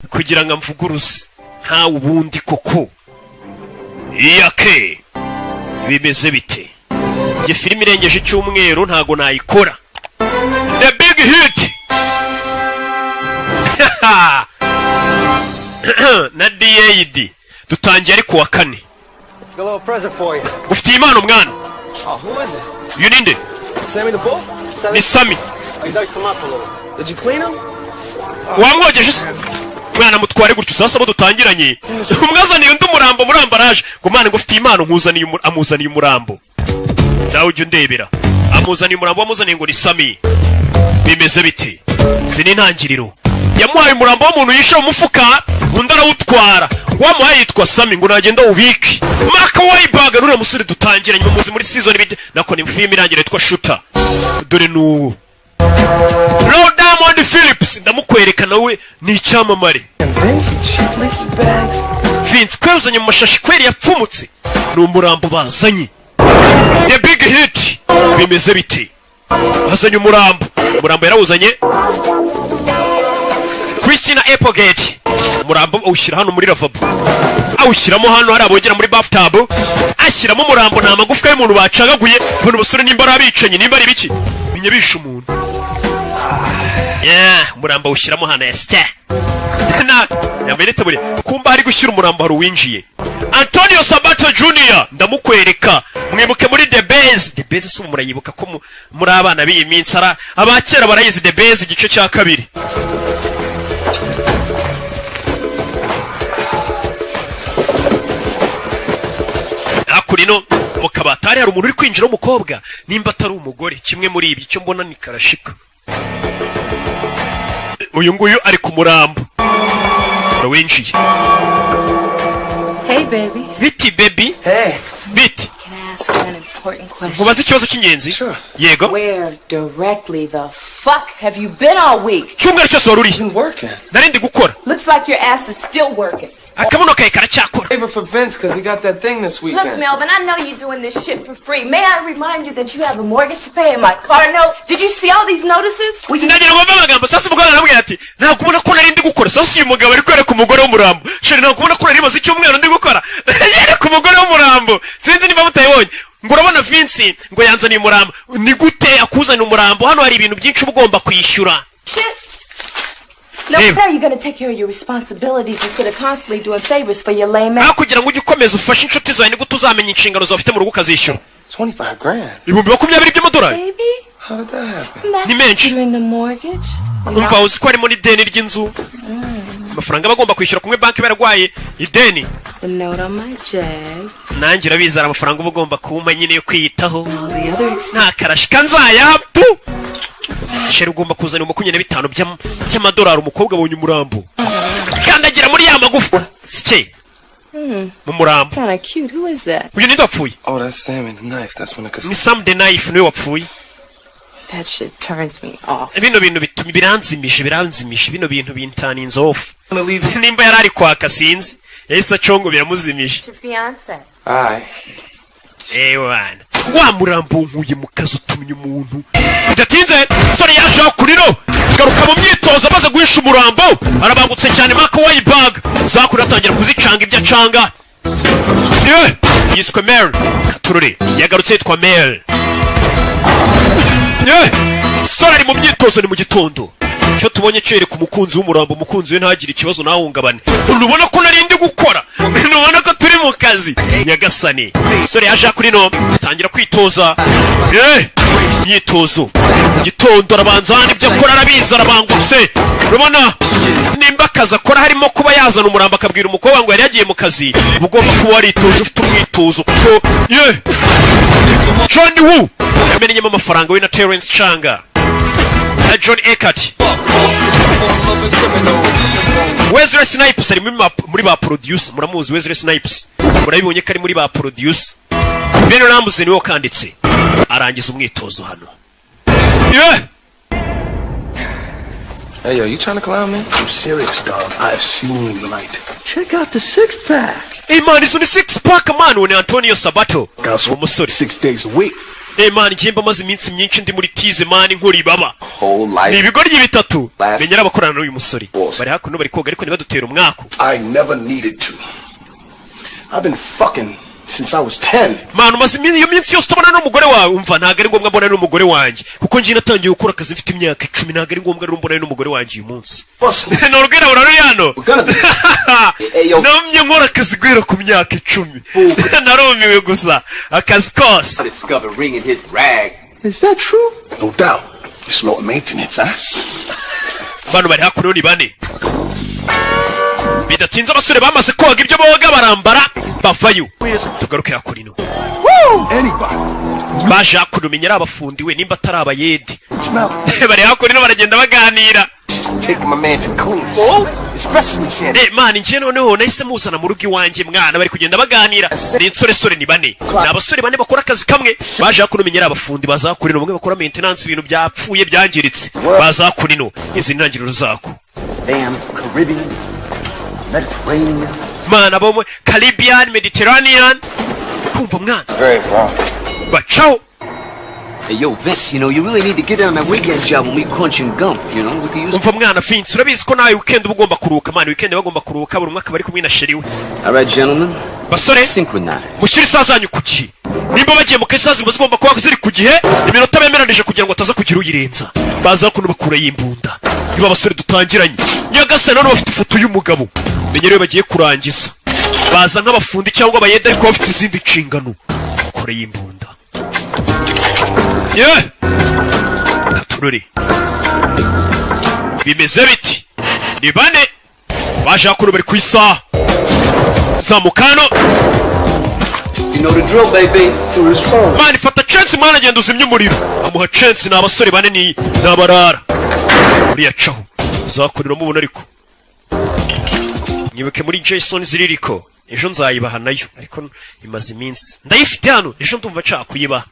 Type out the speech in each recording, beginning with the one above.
kugira ngo amvuguruze ntawe ubundi koko. Iyake bimeze bite? Nge filime irengeje icyumweru ntago nayikora. The big hit. Na DAD dutangiye ari kuwa kane. Ufite impano mwana. You need it. Sammy the bull? Ni Sammy. I dug him up a little. Did you clean him? Wamwogeje se? Mwana mutware gutyo sasa bo dutangiranye. Umwazaniye undi murambo muri ambaraje. Ngo mwana ngo ufite impano nkuzaniye amuzaniye umurambo. Nawe ujye ndebera. Amuzaniye umurambo amuzaniye ngo ni Sammy. Bimeze bite? Sini ntangiriro. Yamuhaye umurambo w'umuntu yishe mu mufuka, undi arawutwara. Wamuhaye yitwa Sammy ngo nagenda ubiki. Maka wayibaga rure musore dutangiranye muzi muri season bide nako ni film irangira yitwa Shooter. Dore nuwo. Low Diamond Phillips ndamukwereka nawe ni icyamamare. Vince kwezanye mu mashashi kweri yapfumutse. Ni umurambo bazanye. The big hit. Bimeze bite? Bazanye umurambo. Umurambo yarawuzanye. Christina Applegate. Umurambo awushyira hano muri lavabo. Awushyiramo hano hari abogera muri bathtub. Ashyiramo umurambo na magufwa y'umuntu bacagaguye. Bano basore nimba arabicenye nimba ari biki? Binyabisha umuntu. Umurambo awushyiramo hano yasya. Na yamerete buri kumba hari gushyira umurambo hari winjiye. Antonio Sabato Jr. ndamukwereka. Mwibuke muri The Base. The Base si murayibuka ko muri abana b'iyi minsi ara abakera barayizi The Base igice cya kabiri. Akurino mukabatari hari umuntu uri kwinjira umukobwa nimba atari umugore kimwe muri ibi cyo mbona ni karashika. Uyu nguyu ari ku murambo. Rawinjiye. Hey baby. Biti baby. Hey. Biti. Can I ask you an important question? Mubaze ikibazo cy'ingenzi. Sure. Yego. Where directly the fuck have you been all week? Cyumweru cyose waruri. Been working. Narindi gukora. Looks like your ass is still working. Akabuno kaye karacyakora. Favor for Vince because he got that thing this weekend. Look, Melvin, I know you're doing this shit for free. May I remind you that you have a mortgage to pay and my car note? Did you see all these notices? Ndagira ngo amagambo sasa umugore aramubwira ati ntabwo ubona ko narindi gukora sasa uyu mugabo ari kwereka umugore w'umurambo. Sheri ntabwo ubona ko nari maze icyumweru ndi gukora. Yereka umugore w'umurambo. Sinzi niba mutayibonye. Ngo urabona Vince ngo yanzaniye umurambo. Ni gute akuzana umurambo? Hano hari ibintu byinshi ugomba kwishyura. Shit. No, sir, you're gonna take care of your responsibilities instead of constantly doing favors for your lame ass. Kugira ngo ujye ukomeza ufashe inshuti zawe ni gute uzamenya inshingano zawe ufite mu rugo ukazishyura. 25 grand. Ibihumbi 20 by'amadolari. Baby? How did that happen? That's Ni menshi. during the mortgage. Umva uzi ko harimo n'ideni ry'inzu. Amafaranga bagomba kwishyura kumwe banki baragwaye ideni. The note on my jag. Nanjye urabizara amafaranga uba ugomba kumpa nyine yo kwiyitaho. All the other expenses. Nta karashika nzayapfu. Sheri ugomba kuzana 25 by'amadolari umukobwa abonye umurambo. Kandagira muri ya magufwa. Sike. Mu murambo. Kinda cute. Who is that? Uyu ninde wapfuye? Oh, that's Sam and the knife. That's when it Ni Sam the Knife niwe wapfuye. That shit turns me off. Bino bintu bituma biranzimisha bino bintu bintaninze off. I'm gonna leave. Nimba yarari kwaka sinzi. Yahise acongo biramuzimije. Your fiance. Aye. Wana. Wa murambo nkuye mu kazi utumye umuntu. Bidatinze sore yaje akuriro. Garuka mu myitozo amaze guhisha umurambo. Arabangutse cyane Mark Wahlberg. Zakura atangira kuzicanga ibyo acanga. Yiswe Mel. Katurure. Yagarutse yitwa Mel. Sore ari mu myitozo ni mu gitondo. Cyo tubonye cyereka umukunzi w'umurambo umukunzi we ntagire ikibazo nahungabane. Unubona ko narindi gukora. Unubona ko turi mu kazi. Nyagasani. Sore yaje kuri no tangira kwitoza. Myitozo. Gitondo arabanza n'ibyo akora arabiza arabangutse. Urabona nimba akazi akora harimo kuba yazana umurambo akabwira umukobwa ngo yari yagiye mu kazi. Ugomba kuba waritoje ufite umwitozo kuko John Woo yamenyemo amafaranga we na Terence Changa. John Eckert. Wesley Snipes ari muri ba producer. Muramuzi Wesley Snipes. Murabibonye ko ari muri ba producer. Ben Ramsey niwe kanditse. Arangiza umwitozo hano. Hey, yo, you trying to clown me? I'm serious, dog. I've seen the light. Check out the six-pack. Hey, man, this is the six-pack, man. When Antonio Sabato. Guys, 6 days a week. man igimba maze iminsi myinshi ndi muri tize man nkuri baba Whole ni life. ibigoryi bitatu Last- menyera abakorana n'uyu musore Boss. bari hakuno bari koga ariko ntibadutera umwako I never needed to. I've been fucking since I was 10. man umaze iyo minsi yose utabona n'umugore wawe umva ntago ari ngombwa mbona n'umugore wanjye kuko njye natangiye gukora akazi mfite imyaka 10 ntago ari ngombwa rero mbona n'umugore wanjye uyu munsi Boss, n'urwira ruri hano we're gonna be. Hey, yo. namye nkora akazi guhera ku myaka 10 narumiwe gusa akazi kose Discovered ring in his rag. Is that true? No doubt. It's low maintenance, huh? bano bari hakuno ni bane bidatinze abasore bamaze koga ibyo boga barambara bavayo tugaruke hakurino Anybody. baje hakuno menyera abafundiwe nimba atari abayedi Smell it. bari hakurino baragenda baganira Take my man to clean. Especially shit. man njye noneho nahise muzana mu rugo iwanjye mwana bari kugenda baganira ni insoresore ni bane ni abasore bane bakora akazi kamwe baje hakuno menyera abafundi bazakurino bamwe bakora maintenance ibintu byapfuye byangiritse bazakurino izi ntangiriro zako Damn Caribbean, Mediterranean. man abo Caribbean Mediterranean kumva mwana Very wrong. bacaho Hey, yo, Vince, you know, you really need to get on that weekend job when we crunching gum, you know? We could use... umva mwana Vince urabizi ko nawe weekend uba ugomba kuruhuka man weekend bagomba kuruhuka buri mwaka bari kumwe na sheri we All right, gentlemen, basore synchronize. mushyire isaha zanyu ku gihe nimba bagiye mu kazi ziba zigomba kuba ziri ku gihe iminota bemeranije kugira ngo ataza kugira uyirenza baza kuno bakura y'imbunda niba abasore dutangiranye nyagase none bafite ifoto y'umugabo menyerewe bagiye kurangiza baza nk'abafundi cyangwa abayede ariko bafite izindi nshingano kure y'imbunda katurore bimeze biti ni bane baje hakuno bari ku isaha zamukano You know the drill, baby. To respond. mani fata chance mwana agenda uzimya umuriro amuha chance ni abasore bane ni abarara uriya caho uzakurira mubona ariko nyibuke muri Jason ziririko ejo nzayibaha nayo ariko imaze iminsi ndayifite hano ejo ndumva nshaka kuyibaha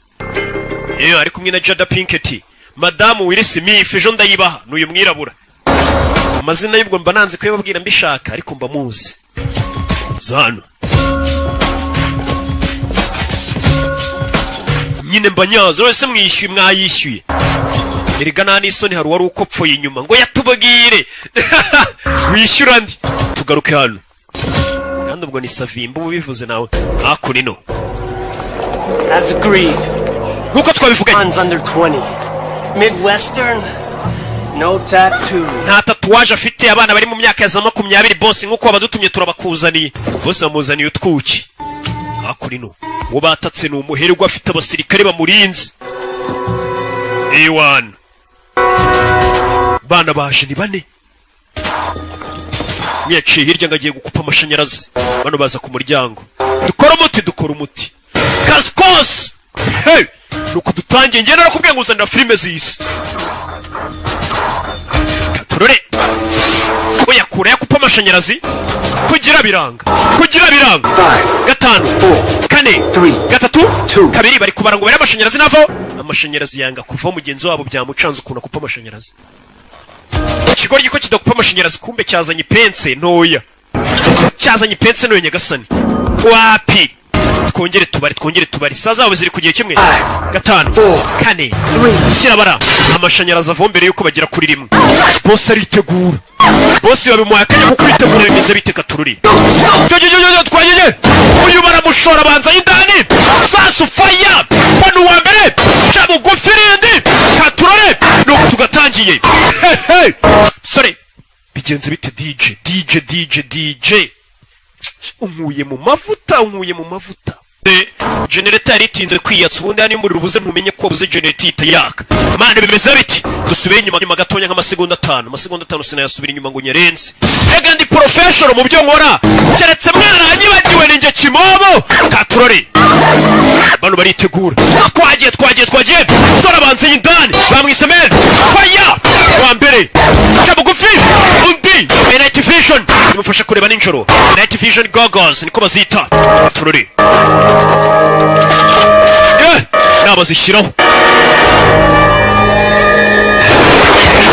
ari kumwe na Jada Pinkett madamu Will Smith ejo ndayibaha n'uyu mwirabura amazina y'ubwo mba nanze kuyababwira mbishaka ariko mba muzi zano nyine mbanyazo wese mwishyuye mwayishyuye erigana n'isoni hari wari ukopfoye inyuma ngo yatubagire wishyura ndi tugaruke hano kandi ubwo ni Savimba ubivuze nawe hakurino As agreed. nkuko twabivuganye One's under 20. Midwestern, no tattoo. nta tatuwaje afite abana bari mu myaka ya za 20 boss nkuko abadutumye turabakuzaniye bose bamuzaniye utwuki hakurino uwo batatse ni umuherwe afite abasirikare bamurinze A1 bana baje ni bane yaciye hirya ngo agiye gukupa amashanyarazi bano baza ku muryango dukora umuti kaskos hey nuko dutangiye ngenda nakubwiye ngo uzanira filime zisi katurore oya kure yakupa amashanyarazi kugira biranga gatanu kane gatatu kabiri bari kubara ngo bari amashanyarazi navo amashanyarazi yanga kuva mugenzi wabo byamucanze ukuntu akupa amashanyarazi ikigoryi ko kidakupa amashanyarazi kumbe cyazanye ipense ntoya nyagasani wapi twongere tubari saa zabo ziri ku gihe kimwe gatanu kane kirabara amashanyarazi ava mbere yuko bagera kuri rimwe bose aritegura bose babimuhaye akanya ko kwitegura bimeze bite katururi twageye uyu baramushora banza y'indani sasu faya bano wa mbere ca bugufi rindi katurore nuko tugatangiye sore bigenze bite DJ unkuye mu mavuta generator yari itinze kwiyatsa ubundi hano umuriro ubuze ntumenye ko buze generator itayaka mane bimeze biti dusubire inyuma gatonya nk'amasegonda 5 sinayasubira inyuma ngo nyerenze ega ndi professional mu byo nkora keretse mwaranyibagiwe ninjye kimobo katurore bano baritegura twagiye sora banze y'indani bamwise men fire wa mbere cyabugufi undi night vision zimufasha kureba ninjoro night vision goggles niko bazita katurore nabazishyiraho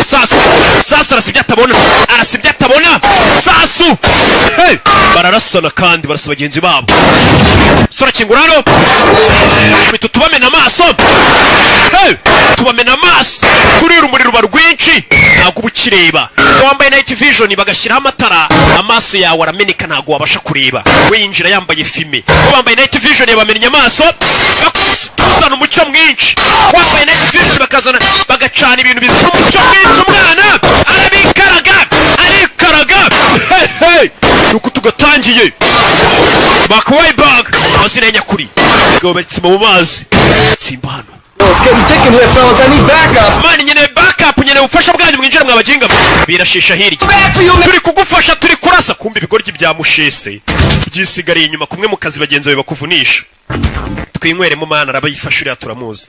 Sasu arasibye atabona. Sasu. Hey! Bararasana kandi barasa bagenzi babo. Sora kingurano. Bitu tubamena amaso. Hey! Tubamena amaso. Kuri urumuri ruba rwinshi. Ntabwo ubukireba. Wambaye night vision bagashyiraho amatara. Amaso yawe arameneka ntabwo wabasha kureba. We yinjira yambaye fime. Wambaye night vision yabamenya amaso. Bakuzana umucyo mwinshi. Wambaye night vision bakazana bagacana ibintu bizana umucyo mwinshi umwana. Arikaraga. Hey! Nuko tugatangiye. Bakway bag. Mazina nyakuri. Gobetse mu mazi. Simbano. It's getting thick in here, fellas. I need backup. Mani nyene backup nyene ufasha bwanyu mwinjira mwabajinga. Birashisha hirya. Turi kugufasha turi kurasa kumbe ibigoryi bya mushese. Byisigariye inyuma kumwe mu kazi bagenzi bawe bakuvunisha. Twinyweremo mana arabayifashurira turamuzi.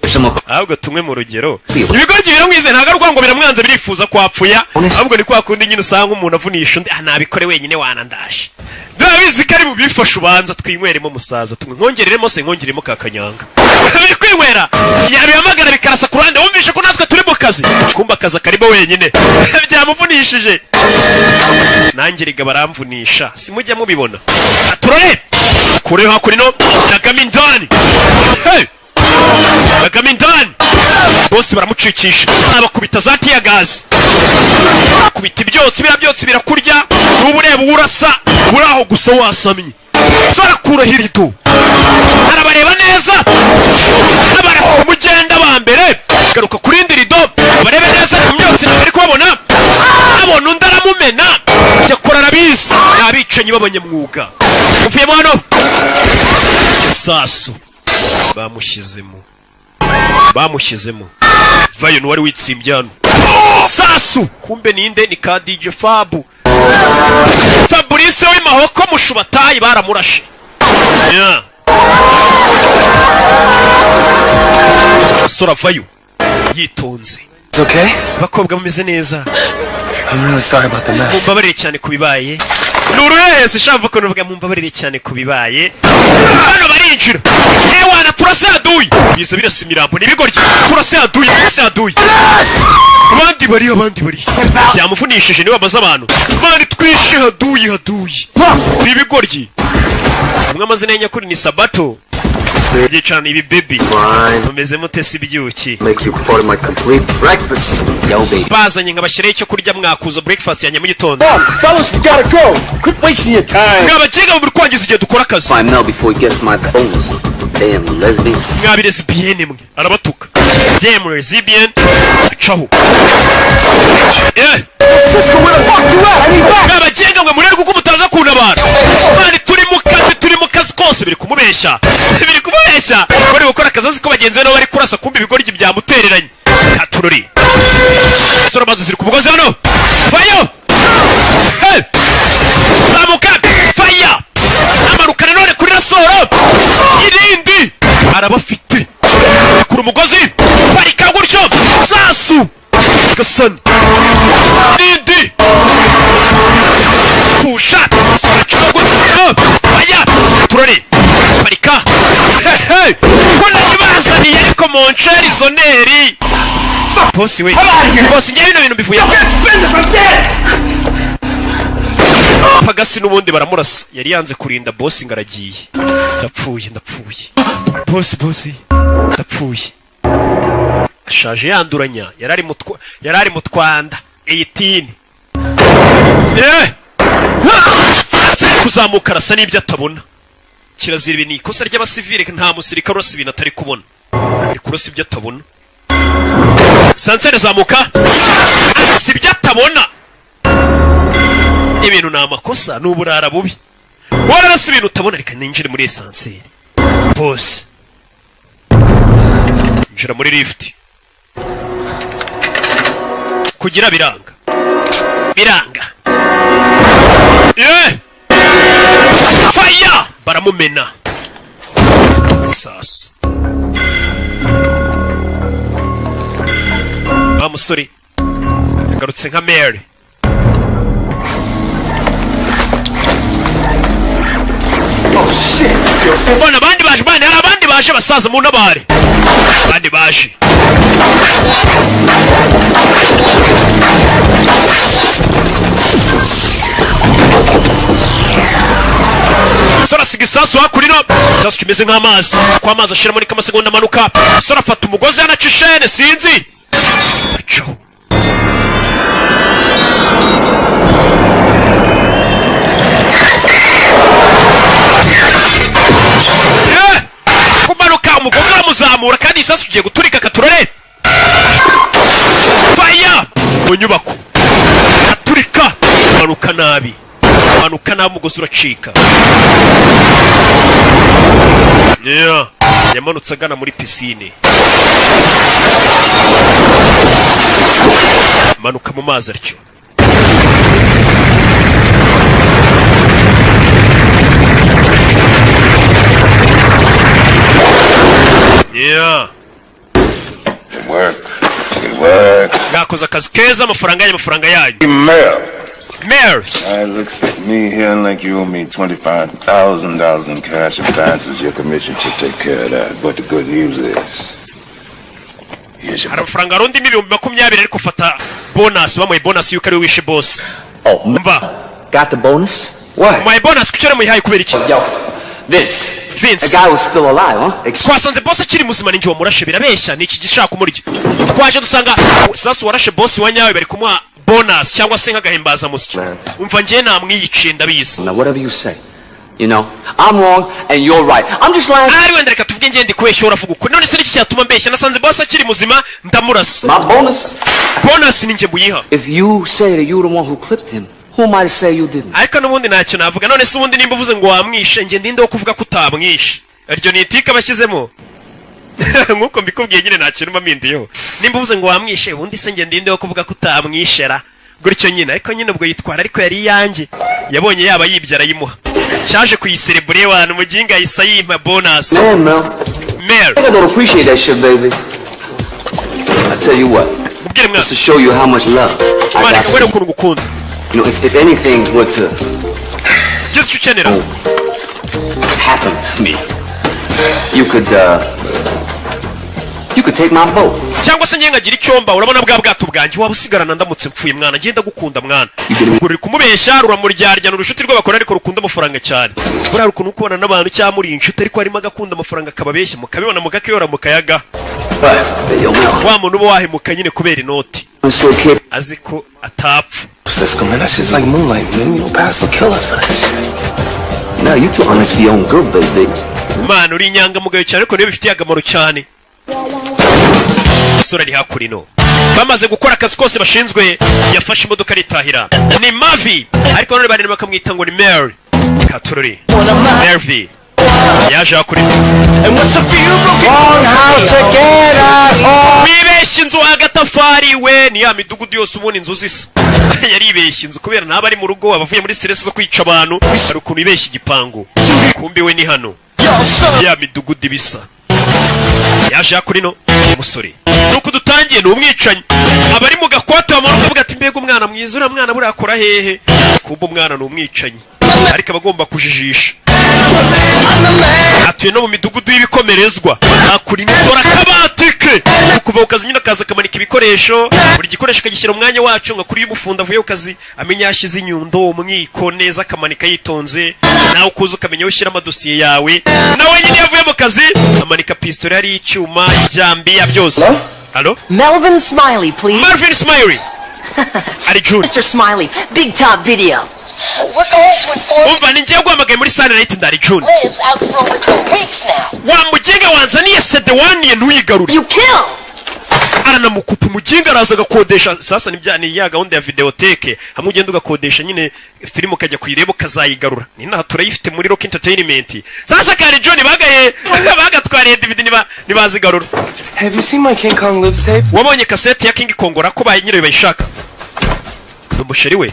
Ahubwo tumwe mu rugero. Ibigoryi biramwize ntaga rwango biramwanza birifuza kwapfuya. Ahubwo ni kwa kundi nyine usanga umuntu avunisha undi nabikore wenyine wanandashe. Ndabizi kari mu bifasha ubanza twinyweremo musaza tumwe nkongereremo se nkongeremo kakanyanga. Biri kwinywera. Yabihamagara bikarasa ku ruhande wumvishe ko natwe turi mu kazi. Kumba kaza karibo wenyine. Byamuvunishije. Nanjye riga baramvunisha. Simujya mubibona. Turore. Kure hakurino Nagamindani. Hey! Nagamindani. Bosi baramucikisha. Abakubita za tiya gas. Kubita ibyotsi byotsi birakurya. N'ubureba urasa uraho gusa wasamye. Sarakura hirido. Arabareba neza. Abarasa umugenda wa mbere. Garuka kuri ndirido. Barebe neza mu myotsi nabari kubabona. Abona undi aramumena. Cyakora arabizi. Nabicanyi b'abanyamwuga. Ufiyemo hano. Sasu. Bamushyizemo. Vayo n'uwari witsimbye hano. Sasu. Kumbe ninde ni ka DJ Fabu. Fabrice w'imahoko mushubatayi baramurashe. Yeah. Sora vayo. Yitonze. It's okay? Bakobwa bameze neza. I'm really sorry about the mess. Mumbabarire cyane kubibaye. Nuruhese shava ko nuvuga mumbabarire cyane kubibaye. Hano barinjira. Ewana turase aduyi. Bize birasimirambo nibigoryi. Turase aduyi. Abandi bari. Byamufunishije niwe baza abantu. Bari twishe aduyi. Nibigoryi. Umwe amazina nyakuri ni Sabato. Yicana ibi baby. Mumeze mutesi byuki. Make you part of my complete breakfast. Yo, baby. Bazanye ngabashyire icyo kurya mwakuza breakfast ya mu gitondo. Fellas, we gotta go. Quit wasting your time. Ngabajenga mu rwangiza igihe dukora akazi. Find Mel before he gets my bonus. Damn lesbian. Ngabire lesbian mwe. Arabatuka. Damn lesbian. Ciao. Cisco, where the fuck you at? I need back. Ngabajenga mwe murere kuko mutaza kunabara. Mani turi mu kazi kose biri kumubeshya. Bari gukora akazi ko bagenzi no bari kurasa kumbi ibigoryi byamutereranye. Katurori. Sora bazo ziri ku mugozi hano. Fire! Hey! Zamuka! Fire! Amaruka none kuri rasoro. Irindi arabafite. Kuri umugozi. Barika gutyo. Sasu. Gasani. Irindi. Pusha. Fire! Turori. Barika. Hey! Kuna kibazaniye ariko moncheri zoneri. Bosi we. Bosi ngiye bino bintu bivuye. Pagasi n'ubundi baramurasa. Yari yanze kurinda bosi ngaragiye. Ndapfuye. Bosi. Ndapfuye. Ashaje yanduranya. Yarari mu Twanda 18. Kuzamuka arasa n'ibyo atabona. Kirazira ibi ni ikosa ry'abasivile nta musirikare urasa ibintu atari kubona. Ari kurasa ibyo atabona. Sansere zamuka. Si ibyo atabona. Ibintu ni amakosa n'uburara bubi. Wararasa ibintu utabona reka ninjire muri sansere. Boss. Njira muri lift. Kugira biranga. Fire! Baramumena. Sasu. Musore. Yagarutse nka Mary. Oh shit. Bona abandi baje bane hari abandi baje basaza mu ntabare abandi baje sora siga isasu hakurino isasu kimeze nk'amazi ko amazi ashiramo ni kamasegonda amanuka sora afata umugozi yanaca ishene sinzi kumanuka umugozi uramuzamura kandi isasu ugiye guturika katurore faya mu nyubako aturika manuka nabi umugozi uracika yamanutse agana muri pisine manuka mu mazi atyo yakoze akazi keza amafaranga yanyu Mayor. It looks like me here like you owe me $25,000 in cash advances. Your commission should take care of that. But the good news is, here's your amafaranga arundi n'ibihumbi 20 ariko fata bonus bamuye bonus yuko ari wishe boss. Oh, mva. Got the bonus? What? My bonus kucyora muyihaye kubera iki? Yo, Vince. The guy was still alive, huh? Twasanze boss akiri muzima ninjye wamurashe birabeshya niki gishaka kumurya. Twaje dusanga sasa warashe boss wanyawe bari kumuha bonus cyangwa se nk'agahimbaza musiki umva ngiye namwiyiciye ndabizi. Now whatever you say, you know, I'm wrong and you're right. I'm just lying. Ari wenda reka tuvuge ngende kwesha uravuga uko none se niki cyatuma mbeshya nasanze boss akiri muzima ndamurasa. My bonus ninjye buyiha. If you say that you're the one who clipped him, who am I to say you didn't? Ariko nubundi ntacyo navuga none se ubundi nimba uvuze ngo wamwishe nge ndinde wo kuvuga ko utamwishe aryo ni itika bashyizemo nkuko mbikubwiye nyine nta kintu mpinduyeho nimba uvuze ngo wamwishe ubundi se nge ndinde wo kuvuga ko utamwishera gutyo nyine ariko nyine ubwo yitwara ariko yari yanjye yabonye yaba yibyara yimuha cyaje kuyiserebure abantu muginga yisa yimpa bonus. Mel, I don't appreciate that shit, baby. I tell you what, just to show you how much love I got for you. You know, if anything were to happen to me, you could take my boat. Cyangwa se nyengagira icyomba urabona bwa bwato bwanjye waba usigarana ndamutse mpfuye mwana ngenda gukunda mwana uri kumubeshya ruramuryarya n'urushuti rw'abakora ariko rukunda amafaranga cyane buriya rukuntu kubona n'abantu cyangwa muri inshuti ariko harimo agakunda amafaranga akababeshya mukabibona mugakiyora mukayaga wa muntu uba wahemuka nyine kubera inoti azi ko atapfa. That's just like moonlight, man. You know, Paris will kill us for that shit. No, you too honest for your own good, baby. Man, uri inyangamugayo cyane ariko niyo bifitiye akamaro cyane. Sura ari hakurino. Bamaze gukora akazi kose bashinzwe yafashe imodoka ritahira. Ni Mavi ariko none bari bakamwita ngo ni Mary. Katururi. Mary. Yaje hakurino. And what's a few broken house together? Wibeshye inzu agatafari we ni ya midugudu yose ubona inzu zisa. Yari ibeshye inzu kubera naba ari mu rugo abavuye muri stress zo kwica abantu. Ari ukuntu ibeshye igipangu. Kumbi we ni hano. Ya midugudu bisa. Yaje hakurino umusore nuko dutangiye n'umwicanyi abari mu gakwata bamara kuvuga ati mbega umwana mwiza ura mwana buri akora hehe kumba umwana n'umwicanyi ariko abagomba kujijisha atuye no mu midugudu y'ibikomerezwa akuri n'idora kabatike kuva ukazi nyine akaza kamanika ibikoresho buri gikoresho kagishyira umwanya wacu nka kuri y'umufunda avuye ukazi amenya yashize inyundo umwiko neza akamanika yitonze nawe ukuza ukamenya ushyira amadosiye yawe nawe nyine yavuye mu kazi amanika pistole ari icyuma ijambiya byose. Hello? Melvin Smiley, please. Melvin Smiley. Ari June. Mr. Smiley, big top video. Umva ninjye guhamagaye muri Sunday Night ndari June. Wa muginga wanzaniye sede waniye ntuyigarure. You kill. Aranamukupa muginga araza gakodesha sasa nibyani ya gahunda ya videoteke hamwe ugenda ugakodesha nyine filimo kajya kuyireba ukazayigarura ni naha turayifite muri Rock Entertainment sasa kare John bagatwariye DVD nibazigarura. Have you seen my King Kong live tape? Wabonye cassette ya King Kong ko nyine bayishaka n'umusheri we.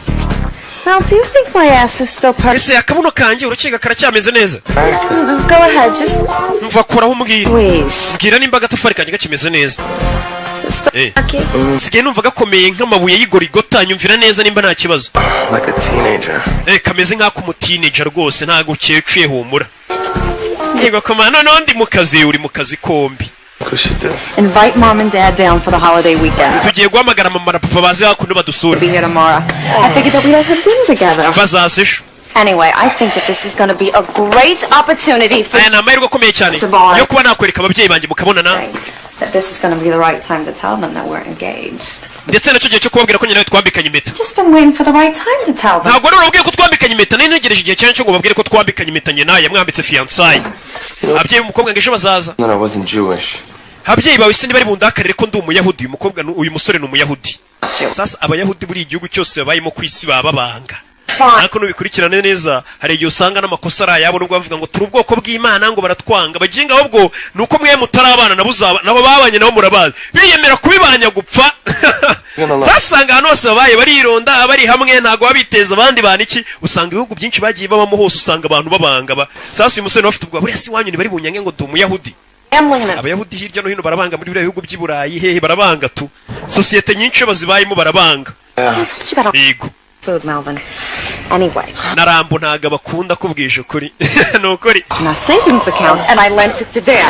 Now, do you think my ass is still perfect? Ese akabuno kanjye urukiga karacyameze neza. Go ahead, just mva koraho umbwira. Please. Mbwira nimba agatafari kanjye gakimeze neza. Okay. Sigaye numva gakomeye nk'amabuye y'igorigota nyumvira neza nimba nta kibazo. Like a teenager. Kameze nk'ako mu teenager rwose ntago cyecuye humura. yego komana none ndi mu kazi uri mu kazi kombi Invite mom and dad down for the holiday weekend. tugiye guhamagara mama na papa baze hakuno badusura Be here tomorrow. I figured that we'd have dinner together. bazaze ejo Anyway, I think that this is going to be a great opportunity for aya ni amahirwe akomeye cyane yo kuba nakwereka ababyeyi banjye mukabonana that this is going to be the right time to tell them that we're engaged. ndetse nacyo gihe cyo kubabwira ko nyine twambikanye impeta Just been waiting for the right time to tell them. ntabwo rero ubwiye ko twambikanye impeta nari ntegereje igihe cyane cyo ngo babwire ko twambikanye impeta nyina yamwambitse fiançailles ababyeyi b'umukobwa ngo ejo bazaza No, I wasn't Jewish. ababyeyi bawe se ntibari bundakarire ko ndi umuyahudi uyu mukobwa uyu musore ni umuyahudi sasa abayahudi buri igihugu cyose babayemo ku isi baba babanga ariko nubikurikirane neza hari igihe usanga n'amakosa ari ayabo nubwo bavuga ngo turi ubwoko bw'Imana ngo baratwanga baginga ahubwo nuko mwe mutarabana nabo babanye nabo murabazi biyemera kubibanya gupfa sasanga hano hose babaye barironda bari hamwe ntago babiteza abandi bana iki usanga ibihugu byinshi bagiye babamo hose usanga abantu babanga sasa uyu musore bafite ubwo buriya si wanyu ni bari bunyange ngo ndi umuyahudi abayahudi hirya no hino barabanga muri biriya bihugu by'iburayi hehe barabanga tu sosiyete nyinshi bazibayemo barabanga yego Food, Melvin. Anyway. Narambo ntago bakunda kubwije ukuri nukuri My savings account and I lent it to Dad.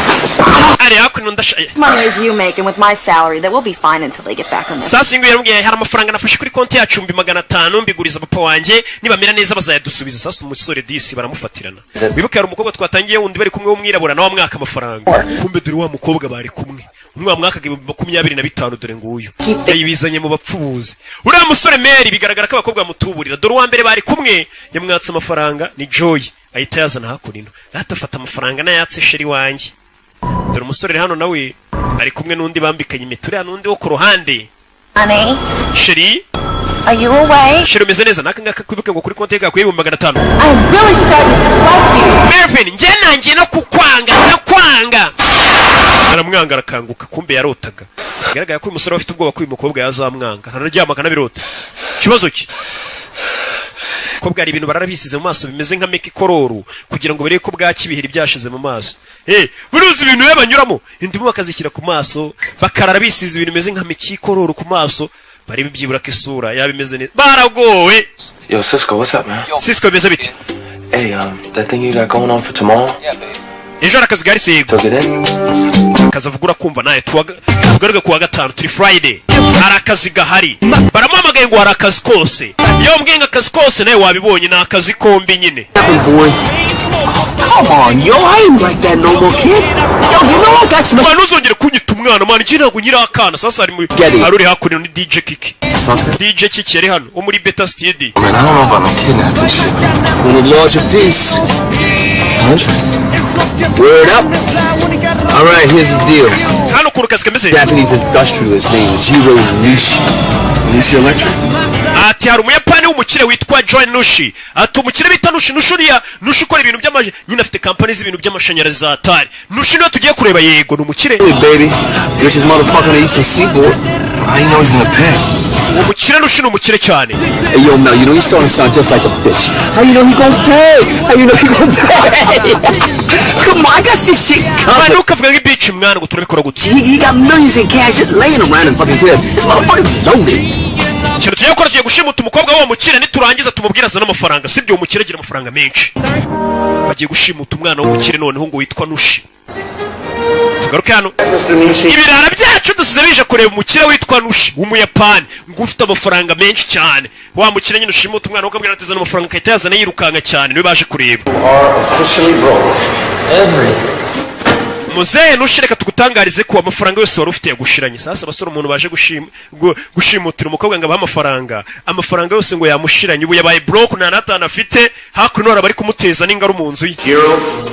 ari hakuno ndashaye Money as you make and with my salary that will be fine until they get back on this. sasa ingo yarambwiye hari amafaranga nafashe kuri konti yacu 500 mbiguriza papa wanjye nibamera neza bazayadusubiza sasa umusore disi baramufatirana wibuke hari umukobwa twatangiye wundi bari kumwe w'umwirabura nawe mwaka amafaranga kumbe dore wa mukobwa bari kumwe umwe mwaka 25 dore nguyu yayibizanye mu bapfubuzi uriya musore Mary bigaragara ko abakobwa mutuburira dore uwa mbere bari kumwe yamwatse amafaranga ni Joy ahita yazana hakurino atafata amafaranga nayatse sheri wanjye dore umusore hano nawe ari kumwe n'undi bambikanye imiture n'undi wo ku ruhande Honey, sheri are you away? sheri umeze neza nakanga kwibuke ngo kuri konti yawe kuri 500 I'm really starting to dislike you. Melvin nje nanjye no kukwanga nakwanga aramwanga arakanguka kumbe yarotaga bigaragara ko uyu musore afite ubwoba ko uyu mukobwa yazamwanga hararyama kanabirota kibazo ki ko bwari ibintu bararabisize mu maso bimeze nka meki kororu kugira ngo bereke ko bwakibihira byashize mu maso buruzi ibintu yabanyuramo indimu bakazishyira ku maso bakarara bisize ibintu bimeze nka meki kororu ku maso bari bibyibura ko isura yabimeze neza baragowe Yo, Cisco, what's up, man? Cisco bimeze bite Hey, that thing you got going on for tomorrow? ejo arakazi gari sego Took it in? akazavugura kumva naye tugaruke kuwa gatanu turi Friday arakazi gahari baramamagaye ngo arakazi kose iyo mbwenga akazi kose naye wabibonye na akazi kombi nyine Come on, yo, I ain't like that no more, kid. Yo, you know I got some... Man, uzongere kunyita umwana man iki ntabwo nyiri akana sasa ari hakurino ni DJ Kiki DJ Kiki yari hano wo muri Beta Studio Man, I don't know about no kidnapping shit. When you lodge a piece. Word up. All right, here's the deal. hano kuru kazi kameze Japanese industrialist named Jiro Nishi. Nishi Electric. ati hari umuyapani w'umukire witwa John Nushi ati umukire bita Nushi Nushuriya Nushi ukora ibintu by'amaje nyine afite company z'ibintu by'amashanyarazi za Atari Nushi niwe tugiye kureba yego ni umukire Hey, baby. Richest motherfucker on the Eastern Seaboard. I know he's in the pen. umukire Nushi ni umukire cyane Hey, yo, Mel, you know he's starting to sound just like a bitch. How you know he gon' pay? How you know he gon' pay? Come on, I got this shit man covered. ukavuga nk'ibitch mwana ngo turabikora gutya He got millions in cash just laying around in fucking crib. This motherfucker loaded. ikintu tugiye gukora tugiye gushimuta umukobwa w'uwo mukire niturangiza tumubwira azana amafaranga sibyo uwo mukire agira amafaranga menshi bagiye gushimuta umwana w'umukire noneho ngo witwa Nushi tugaruke hano ibirara byacu dusize bije kureba umukire witwa Nushi w'umuyapani ngo ufite amafaranga menshi cyane wa mukire nyine ushimuta umwana ukabwira ati zana amafaranga akahita yazana yirukanga cyane niwe baje kureba Muzee Nushi reka tugutangarize ko amafaranga yose wari ufite yagushiranye sasa basore umuntu baje gushimutira umukobwa ngo abaha amafaranga yose ngo yamushiranye ubu yabaye broke nta natana afite hakuno bari kumuteza n'ingaro mu nzu ye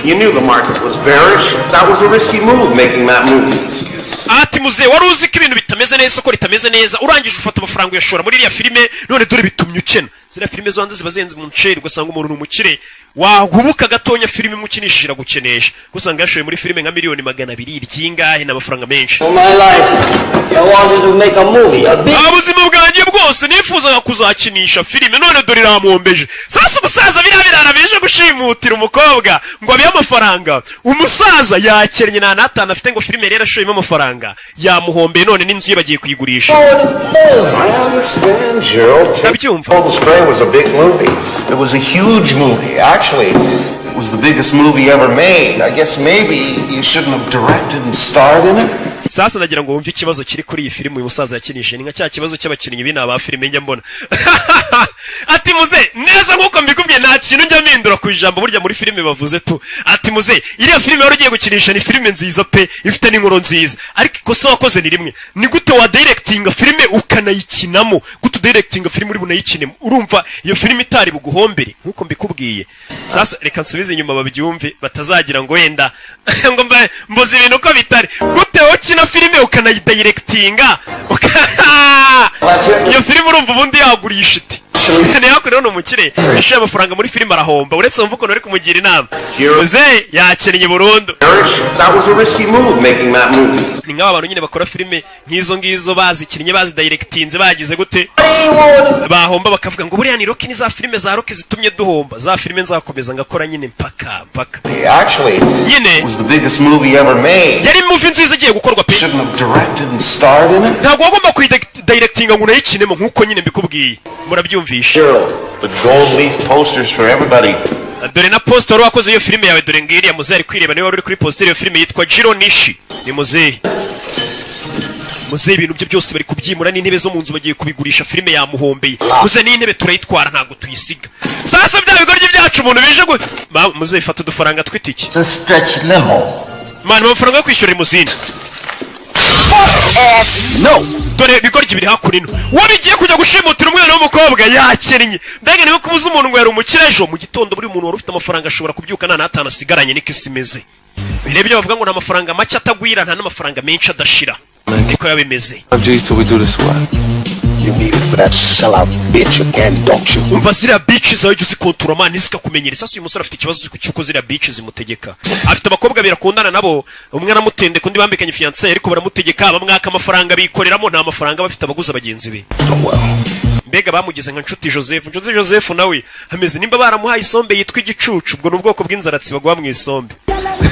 You knew the market was bearish. That was a risky move making that move. ati muzee wari uzi ko ibintu bitameze neza ko ritameze neza urangije ufata amafaranga uyashora muri iriya filime none dore bitumye ukena ziriya filime zo hanze ziba zenze mu nceri ugasanga umuntu ni umukire wahubuka gatonya filime imukinishije iragukenesha gusanga yashoye muri filime nka miliyoni 200 ryingahe n'amafaranga menshi ubuzima bwanjye bwose nifuzaga kuzakinisha filime none dore iramwombeje sasa umusaza birabirara bije gushimutira umukobwa ngo abiye amafaranga umusaza yakennye nta natana afite ngo filime rero ashoyemo amafaranga yamuhombeye none n'inzu ye bagiye kuyigurisha I understand, Gerald. Nabyumva Cold Spring was a big movie. It was a huge movie. Actually, was the biggest movie ever made. I guess maybe you shouldn't have directed and starred in it. Sasa nagira ngo wumve ikibazo kiri kuri iyi filime uyu musaza yakinishije ni nka cya kibazo cy'abakinnyi b'inaba filime njya mbona ati muze neza nkuko mbikubwiye nta kintu njya mpindura ku ijambo burya muri filime bavuze tu ati muze iriya filime wari ugiye gukinisha ni filime nziza pe ifite n'inkuru nziza ariko ikosa wakoze ni rimwe ni gute wa directinga filime ukanayikinamo gute directinga filime uri bunayikinemo urumva iyo filime itari buguhombere nkuko mbikubwiye sasa reka nsubize inyuma babyumve batazagira ngo wenda ngo mboze ibintu ko bitari gute ukina filime ukanayidirectinga iyo filime urumva ubundi yagurisha iti ne yako rero umukire yishyuye amafaranga muri filime arahomba uretse wumva ukuntu uri kumugira inama muze yakennye burundu ni nk'aba bantu nyine bakora filime nk'izo ngizo bazikinnye bazidirectinze bagize gute bahomba bakavuga ngo buriya ni Rocky ni za filime za Rocky zitumye duhomba za filime nzakomeza ngakora nyine mpaka nyine yari movie nziza igiye gukorwa pe ntabwo wagomba kuyidirectinga ngo unayikinemo nk'uko nyine mbikubwiye murabyumvisha dore na poster wari wakoze iyo filime yawe dore ngiriya muzehe ari kwireba niwe wari uri kuri poster iyo filime yitwa Jiro Nishi ni muzehe ibintu byo byose bari kubyimura n'intebe zo mu nzu bagiye kubigurisha filime yamuhombeye muzehe n'intebe turayitwara ntabwo tuyisiga sasa bya bigoryi byacu umuntu bije muzehe fata udufaranga tw'itiki mani amafaranga yo kwishyura limuzine dore bigoryi biri hakurino wabigiye kujya gushimutira umwana w'umukobwa yakennye mbega niwe kubuza umuntu ngo yari umukire ejo mu gitondo buri muntu wari ufite amafaranga ashobora kubyuka nta n'atanu asigaranye niko isi imeze birebye bavuga ngo nta mafaranga make atagwira nta n'amafaranga menshi adashira niko yabimeze You need it for that sellout bitch again, don't you? Umva ziriya bitch zawe jya uzikontura mani zikakumenyera sasa uyu musore afite ikibazo cy'uko ziriya bitch zimutegeka afite abakobwa birakundana nabo umwe aramutende kundi bambikanye fiancé ariko baramutegeka bamwaka amafaranga bikoreramo nta mafaranga bafite abaguza bagenzi be mbega bamugize nka nshuti Joseph nawe hameze nimba baramuhaye isombe yitwa igicucu ubwo n'ubwoko bw'inzaratsi bagwa mu isombe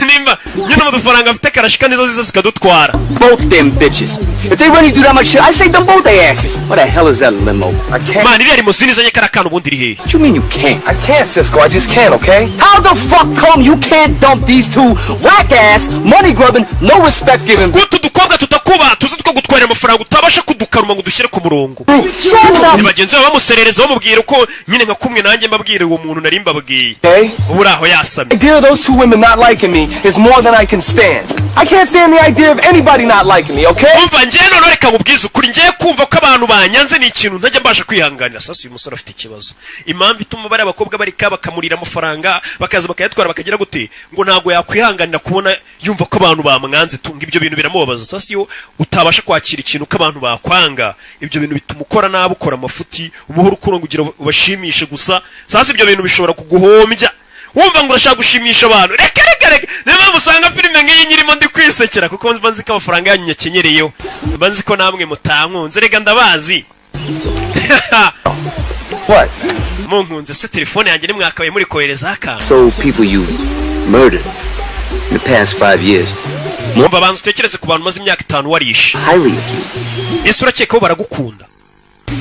nimba nyine amafaranga afite karashika nizo ziza zikadutwara both them bitches if they really do that much shit I say them both their asses what the hell is that limo I can't man iri limuzini zanye karakana ubundi iri he what you mean you can't I can't Cisco I just can't okay how the fuck come you can't dump these two whack ass money grubbing no respect giving gutu dukobwa tutakuba tuzi two gutwara amafaranga utabasha kudukaruma ngo dushyire ku murongo bagenzi bamuserereza bamubwira uko nyine nka kumwe nanjye mbabwire uwo muntu nari mbabwiye ubura aho yasamye idea of those two women not liking me is more than I can stand I can't stand the idea of anybody not liking me okay umva njye none reka nkubwize ukuri njye kumva ko abantu banyanze ni ikintu ntajya mbasha kwihanganira sasa uyu musore afite ikibazo impamvu ituma bari abakobwa barika bakamurira amafaranga bakaza bakayatwara bakagira gute ngo ntago yakwihanganira kubona yumva ko abantu bamwanze tunga ibyo bintu biramubabaza sasa iyo utabasha kwakira ikintu ko abantu bakwanga ibyo bintu bituma ukora nabi ukora amafuti umuhoro ukura ngo ugira ubashimishe gusa sasa ibyo bintu bishobora kuguhombya wumva ngo urashaka gushimisha abantu reka niyo mpamvu usanga filime nk'iyi nyirimo ndi kwisekera kuko mba nzi ko amafaranga yanyu nyakenyereyeho mba nzi ko namwe mutankunze reka ndabazi what munkunze se telefone yanjye nimwakabaye muri kohereza akantu so people you murdered in the past 5 years mwumva abantu utekereze ku bantu maze imyaka 5 warishe ese urakeka ko baragukunda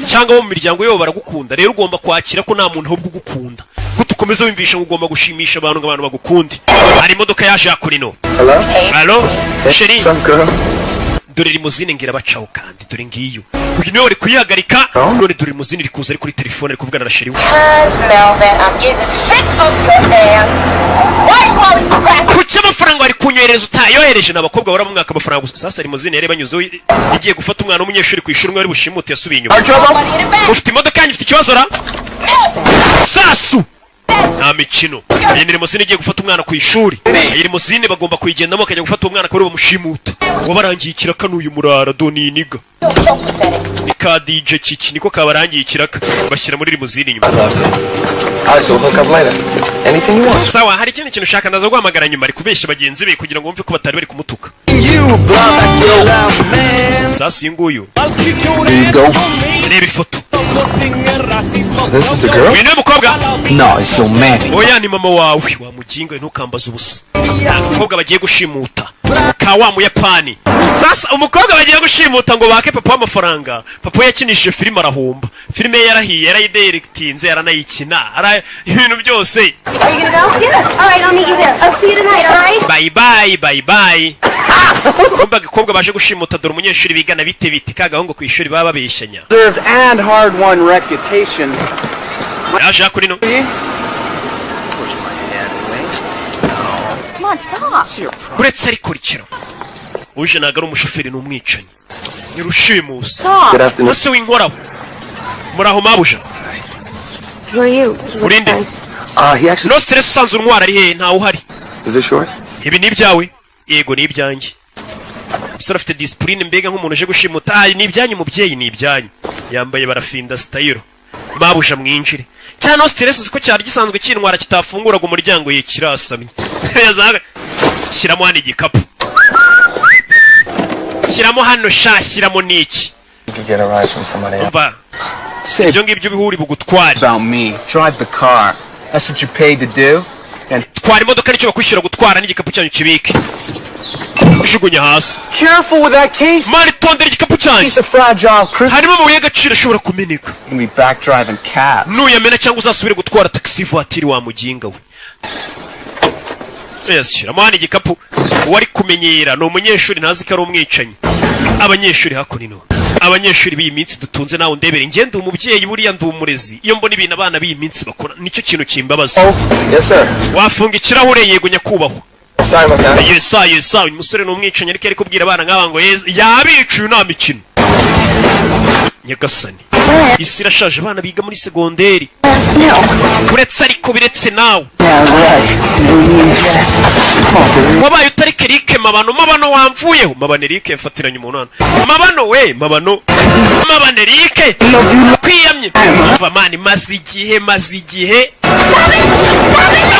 cyangwa mu miryango yabo baragukunda rero ugomba kwakira ko nta muntu ahubwo ugukunda gutukomeza wimvisha ngo ugomba gushimisha abantu ngo abantu bagukunde hari imodoka yaje yakurino hello sheri dore limuzine ngira bacaho kandi dore ngiyo uyu niwe wari kuyihagarika none dore limuzine iri kuza ari kuri telefone ari kuvugana na sheri we kuki amafaranga wari kunyohereza utayohereje n'abakobwa bara mu mwaka amafaranga gusa sasa limuzine yari banyuzeho igiye gufata umwana w'umunyeshuri ku ishuri umwe wari bushimute yasubiye inyuma ufite imodoka yanjye ufite ikibazo ra sasu nta mikino iyi ni limuzine igiye gufata umwana ku ishuri iyi limuzine bagomba kuyigendamo akajya gufata uwo mwana akaba ari bamushimuta wabarangiye ikiraka n'uyu murara doni niga ni ka DJ Kiki niko kabarangiye ikiraka bashyira muri limuzine inyuma sawa hari ikindi kintu ushaka ndaza guhamagara nyuma ari kubeshya bagenzi be kugira ngo bumve ko batari bari kumutuka sasa nguyu reba ifoto this is the girl uyu niwe mukobwa no it's your man oya ni mama wawe wamuginga ntukambaza ubusa umukobwa bagiye gushimuta ka wa muyapani. Sasa umukobwa bagiye gushimuta ngo bake papa amafaranga. Papa yakinishije filime arahomba. Filime yarahiye yarayidirectinze yaranayikina. Ara ibintu byose. Are you gonna go? Yeah. All right, I'll meet you there. I'll see you tonight, all right? Bye bye, bye bye. Kumba gakobwa baje gushimuta dore umunyeshuri bigana bite kagahungu ku ishuri baba babeshanya. Served and hard-won reputation. Yaje kuri no. Come on, stop. Uretse ariko rikiro. Uje nagara umushoferi n'umwicanyi. Nirushimusa. Stop. Nose winkoraho. Muraho mabuja. Who are you? Urinde. He actually... No stress usanzwe untwara ari he ntawe uhari. Is this yours? Ibi ni ibyawe? Yego ni ibyanjye. Sora afite discipline mbega nk'umuntu uje gushimuta. Ni ibyanyu mubyeyi ni ibyanyu. Yambaye barafinda style. Mabuja mwinjire. Cyane no stress uko cyari gisanzwe cyintwara kitafunguraga umuryango ye kirasamye. Yazaga. Shiramo hano igikapu. Shiramo hano shashiramo niki. You could get a ride from somebody else. Say ngibyo bihuri bugutwara. About me. Drive the car. That's what you paid to do. And twara imodoka nicyo bakwishyura gutwara n'igikapu cyanyu kibike. Jugunya hasi. Careful with that case. Mari tondera igikapu cyanyu. It's a fragile prison. Harimo amabuye y'agaciro ashobora kumeneka. You'll be back driving cab. Nuyamena cyangwa uzasubire gutwara taxi voiture wa muginga we. Yes, shiramo hano igikapu. Wari kumenyera no umunyeshuri ntazi ko ari umwicanyi. Abanyeshuri hakunino. Abanyeshuri b'iyi minsi dutunze nawe ndebere ngende umubyeyi buriya ndumurezi. Iyo mbona ibintu abana b'iyi minsi bakora nicyo kintu kimbabaza. Oh, yes sir. Wafunga ikirahure yego nyakubahwa. Sorry about that. Yes sir. Umusore n'umwicanyi ariko ari kubwira abana nk'aba ngo yabicuye nta mikino. Nyagasani. Isi irashaje abana biga muri segonderi. Uretse ariko biretse nawe. Wabaye utareke Eric mabano wamvuyeho. Mabano Eric yafatiranye umuntu hano. Mabano we, mabano Eric. Kwiyamye. Mani mazi igihe.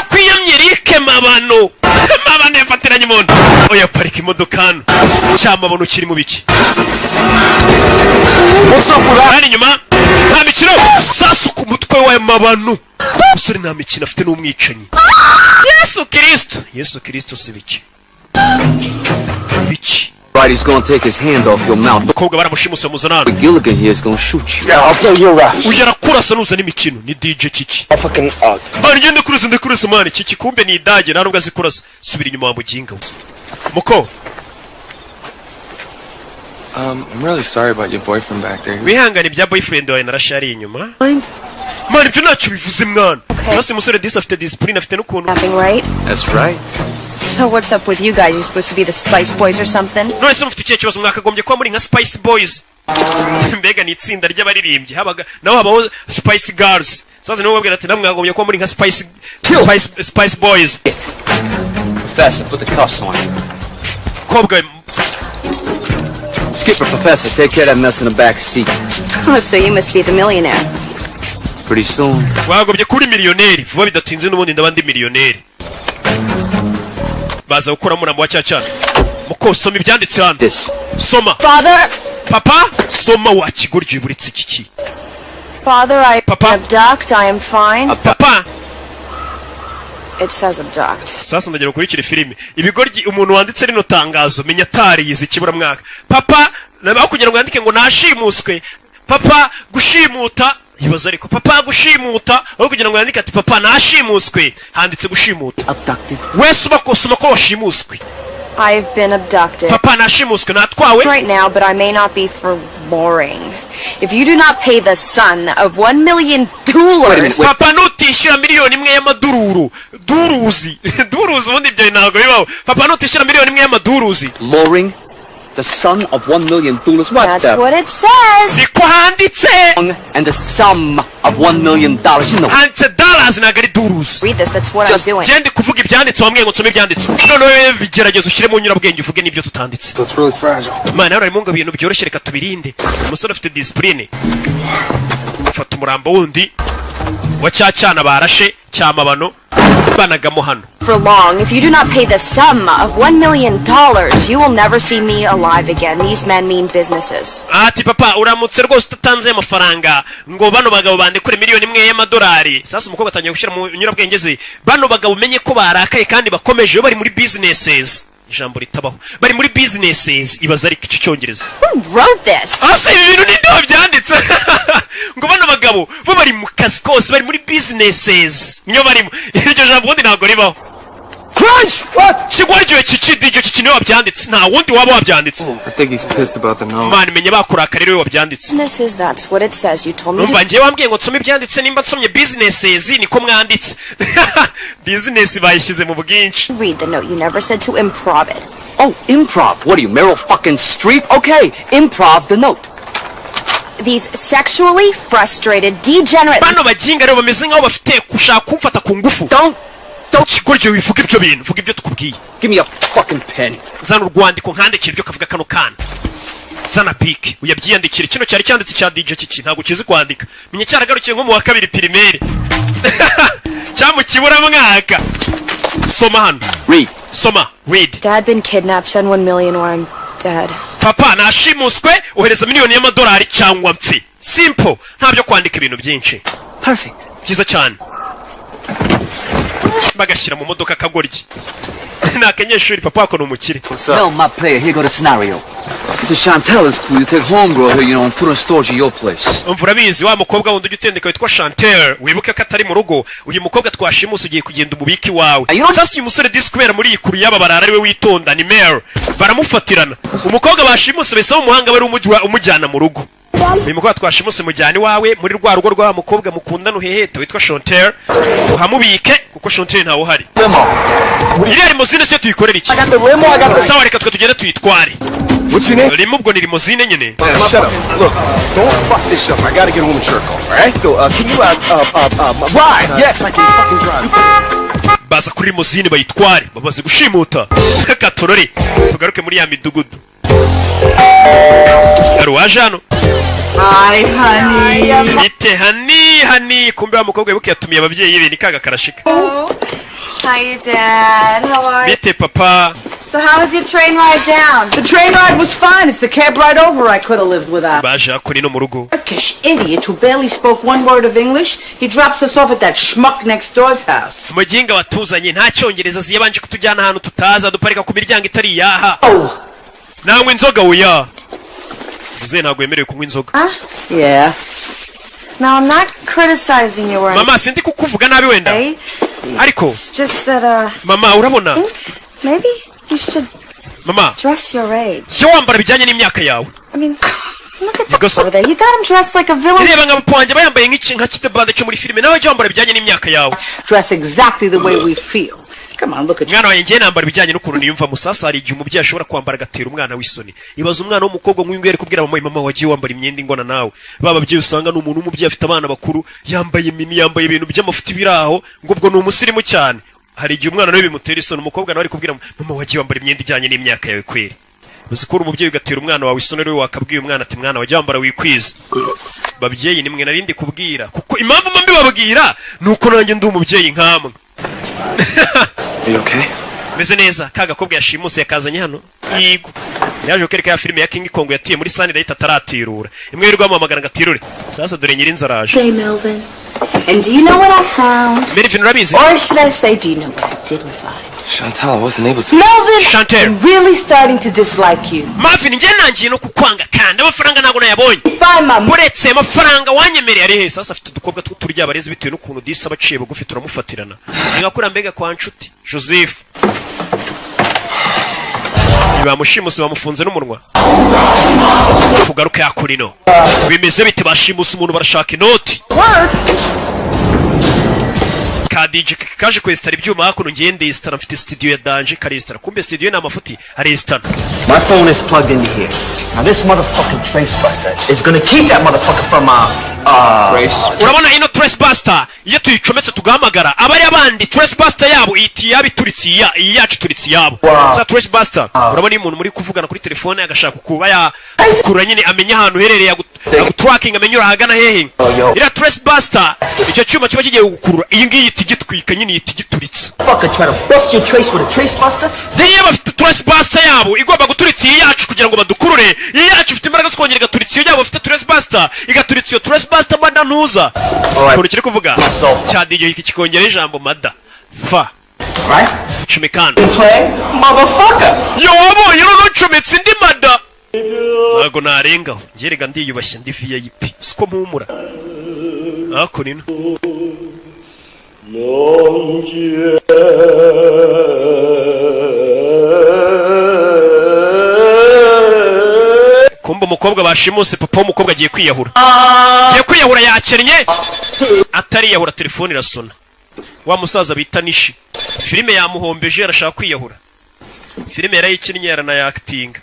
Kwiyamye Eric mabano. Mabano yafatiranye umuntu. Oya parika imodoka hano. Cyamabano kiri mu biki. Ari nyuma. Nta mikino. Sasu ku mutwe wa mabano. Musore nta mikino afite n'umwicanyi. Yesu Kristo sibiki. Ibiki. Right, he's gonna take his hand off your mouth. Mukobwa baramushimuse muzanana. Gilligan here is gonna shoot you. Yeah, I'll blow your ass. Ujara kurasa nuza n'imikino ni DJ Kiki. I'll fucking Bari ngende kurasa mani Kiki kumbe ni idage nta nubwo azikurasa. Subira inyuma wa muginga. Muko. I'm really sorry about your boyfriend back there. Wihangane bya boyfriend wawe narashari inyuma. Mani byo ntacyo bivuze mwana. Nasi musore disa afite discipline afite n'ukuntu. Nothing, right? That's right. So what's up with you guys? You supposed to be the Spice Boys or something? No, ese mufite ikihe kibazo mwakagombye kuba muri nka Spice Boys. Mbega ni itsinda ry'abaririmbyi habaga naho habaho Spice Girls. Sasa niwe wabwira ati namwe mwagombye kuba muri nka Spice Boys. Professor, put the cuffs on. Kobwa Skipper, Professor, take care of that mess in the back seat. Oh, so you must be the millionaire. Pretty soon. Wagobye kuri miliyoneri vuba bidatinze n'ubundi ndabandi miliyoneri. Baza gukora mu wa cyacana. Muko soma ibyanditse hano. Soma. Father. Papa, soma wa kigoryi buritse Kiki. Father, I abduct. I am fine. Papa. It says abduct. Sasa ndagira kurikira filime. Ibigoryi umuntu wanditse rino tangazo menya tari yize kibura mwaka. Papa, nabaho kugira ngo yandike ngo nashimuswe. Papa gushimuta. Yibaza ariko papa gushimuta aho kugira ngo yandike ati papa nashimuswe handitse gushimuta. Abducted. Wese bakosoma ko washimuswe. I've been abducted. Papa nashimuswe natwawe. Right now, but I may not be for boring. If you do not pay the son of $1 million, Papa nutishyura miliyoni imwe y'amadururu. Duruzi ubundi ibyo ntabwo bibaho. Papa nutishyura miliyoni imwe y'amaduruzi. Luring the son of $1 million. What? That's what it says. Niko handitse. And the sum of $1 million. You know. Handitse dollars nagari duruzi. Read this. That's what I'm doing. Jendi kuvuga ibyanditse wambwiye ngo nsome ibyanditse. None bigerageza ushyire mu nyurabwenge uvuge n'ibyo tutanditse. That's really fragile. Mana urarimo ngo ibintu byoroshye reka tubirinde. Umusore afite discipline. Afata umurambo wundi wa cyacana barashe cyamabano banagamo hano. For long, if you do not pay the sum of $1 million, you will never see me alive again. These men mean businesses. Ati papa uramutse rwose utatanze amafaranga ngo bano bagabo bandikure miliyoni imwe y'amadolari. Sasa umukobwa atangiye gushyira mu nyurabwenge ze. Bano bagabo umenye ko barakaye kandi bakomeje bari muri businesses. ijambo ritabaho bari muri businesses ibaza ariko iki cyongereza Who wrote this? ase ibi bintu ninde wabyanditse ngo bano bagabo bo bari mu kazi kose bari muri businesses niyo barimo iryo jambo ubundi ntabwo ribaho Crunch! What? kigwaryo iki niwe wabyanditse nta wundi waba wabyanditse I think he's pissed about the note. man menye bakurakara rero wabyanditse Businesses, that's what it says. You told me to... Numva ngiye wambwiye ngo nsome ibyanditse nimba nsomye businesses niko mwanditse business bayishyize mu bwinshi Read the note. You never said to improv it. Oh, improv. What are you, Meryl fucking Streep? Okay, improv the note. These sexually frustrated, degenerate... bano bajinga rero bameze nkaho bafite kushaka kumfata ku ngufu Don't kigoryo wivuga ibyo bintu vuga ibyo tukubwiye give me a fucking pen. zana urwandiko nkandikira ibyo kavuga kano kana zana pike uyabyiyandikira kino cyari cyanditse cya DJ kiki ntabwo kizi kwandika menye cyaragarukiye nko mu wa kabiri primaire cyamukibura mwaka soma hano Read. soma read Dad been kidnapped, send 1 million or I'm dead. papa nashimuswe ohereza miliyoni y'amadolari cyangwa mpfi simple ntabyo kwandika ibintu byinshi Perfect. byiza cyane bagashyira mu modoka kagoryi nakenyeshuri papa wako ni umukire Well, my player, here go the scenario. So Chantel is cool. You take homegirl here, you know, and put her in storage at your place. umva urabizi wa mukobwa wundi ujya utendeka witwa Chantel wibuke ko atari mu rugo uyu mukobwa twashimuse ugiye kugenda umubiki wawe sasa uyu musore disi kubera muri iyi kuru y'aba barara ariwe witonda ni Mary baramufatirana umukobwa bashimuse bese umuhanga bari umujyana mu rugo uyu mukobwa twashimuse mujyana iwawe muri rwa rugo rwa mukobwa mukundana uheheta witwa Chantel uhamubike kuko Chantel ntawe uhari iriya limozine se tuyikorera iki sawa reka twe tugende tuyitware What's your name? rimwe ubwo ni limozine nyine Shut up. Look, don't fuck this up. I gotta get home and jerk off, alright? So, can you, ride? Yes, I can fucking drive. baza kuri limozine bayitware babaze gushimuta katorore tugaruke muri ya midugudu waje hano Hi, honey. bite hani kumbe wa mukobwa wibuke yatumiye ababyeyi be nikaga karashika Hi, Dad. How are you? bite papa So how was your train ride down? The train ride was fine. It's the cab ride over I could have lived without. baje akuri no mu rugo Turkish idiot who barely spoke one word of English. He drops us off at that schmuck next door's house. umuginga watuzanye nta cyongereza ziyabanje kutujyana ahantu tutaza duparika ku miryango itari yaha nanywa inzoga oya uze ntabwo yemerewe kunywa inzoga Yeah. Now, I'm not criticizing you or anything. mama sindi kukuvuga nabi wenda ariko It's just that, mama urabona maybe you should mama dress your age. cyo wambara bijyanye n'imyaka yawe I mean, look at Because- over there. You got him dressed like a villain. reba nka papa wanjye bayambaye nka kitebande cyo muri filime nawe jya wambara bijyanye n'imyaka yawe Dress exactly the way we feel. Come on, look at you. mwana wanjye ngiye nambara ibijyanye n'ukuntu niyumva musasa hari igihe umubyeyi ashobora kwambara agatera umwana w'isoni ibaza umwana w'umukobwa nk'uyu nguyu ari kubwira mama wagiye wambara imyenda ingona nawe ba babyeyi usanga ni umuntu w'umubyeyi afite abana bakuru yambaye mini yambaye ibintu by'amafuti biri aho ngo ubwo ni umusirimu cyane hari igihe umwana nawe bimutera isoni umukobwa nawe ari kubwira mama wagiye wambara imyenda ijyanye n'imyaka yawe kweri uzi ko uri umubyeyi ugatera umwana wawe isoni rero wakabwiye umwana ati mwana wagiye wambara wikwiza babyeyi nimwe narindi kubwira kuko impamvu mbi babwira ni uko nanjye ndi umubyeyi nkamwe Are you okay? meze neza ka gakobwa yashimuse yakazanye hano yigo yaje kwereka ya filime ya King Kong yatiye muri Sunny Light ataratirura imwe yirirwa amamagana ngatirure sasa dore nyiri inzaraje Hey, Melvin. And do you know what I found? Melvin urabizi Or should I say, do you know what I didn't find? Chantal, I wasn't able to. Melvin, Chantel. I'm really starting to dislike you. Marvin njye nangiye no kukwanga kandi amafaranga ntago nayabonye Find my muretse amafaranga wanyemereye ari he sasa afite udukobwa turya abarezi bitewe n'ukuntu disa baciye bugufi turamufatirana ngakura mbega kwa nshuti Joseph bamushimuse bamufunze n'umunwa tugaruke yakurino bimeze bite bashimuse umuntu barashaka inoti kadije kaje kwestara ibyuma hakuno ngende istara mfite studio ya danje karestara kumbe studio na amafuti arestara My phone is plugged into here. Now this motherfucking trace buster is gonna keep that motherfucker from Trace. urabona ino trace buster iyo tuyicometse tugahamagara abari abandi trace buster yabo iti yabituritse iyi yacu turitse yabo za trace buster urabona umuntu muri kuvugana kuri telefone agashaka kuba yakura nyine amenya ahantu herereye tracking amenya urahagana hehe ira trace buster icyo cyuma kiba kigiye gukurura iyi ngiyi itigitwika nyine itigituritse Fucker try to bust your trace with a trace buster? niyo bafite trace buster yabo igomba guturitsa iyi yacu kugira ngo badukurure iyi yacu ifite imbaraga zo kongera igaturitsa iyo yabo bafite trace buster igaturitsa iyo trace buster mada ntuza ukuntu kiri kuvuga cya DJ iki kikongera ijambo mada fa Right? Chumikana. Play? Motherfucker! Yo, wabonye rero ncometse indi mada. Ntago narengaho. Ngerega ndiyubashye ndi VIP. Siko mpumura. Ako nino. Kumba umukobwa bashimuse papa w'umukobwa agiye kwiyahura. Agiye kwiyahura yakennye. Atari yahura telefone irasona. Wa musaza bita Nishi. Filime yamuhombeje arashaka kwiyahura. Filime yarayikinnye yaranayakitinga.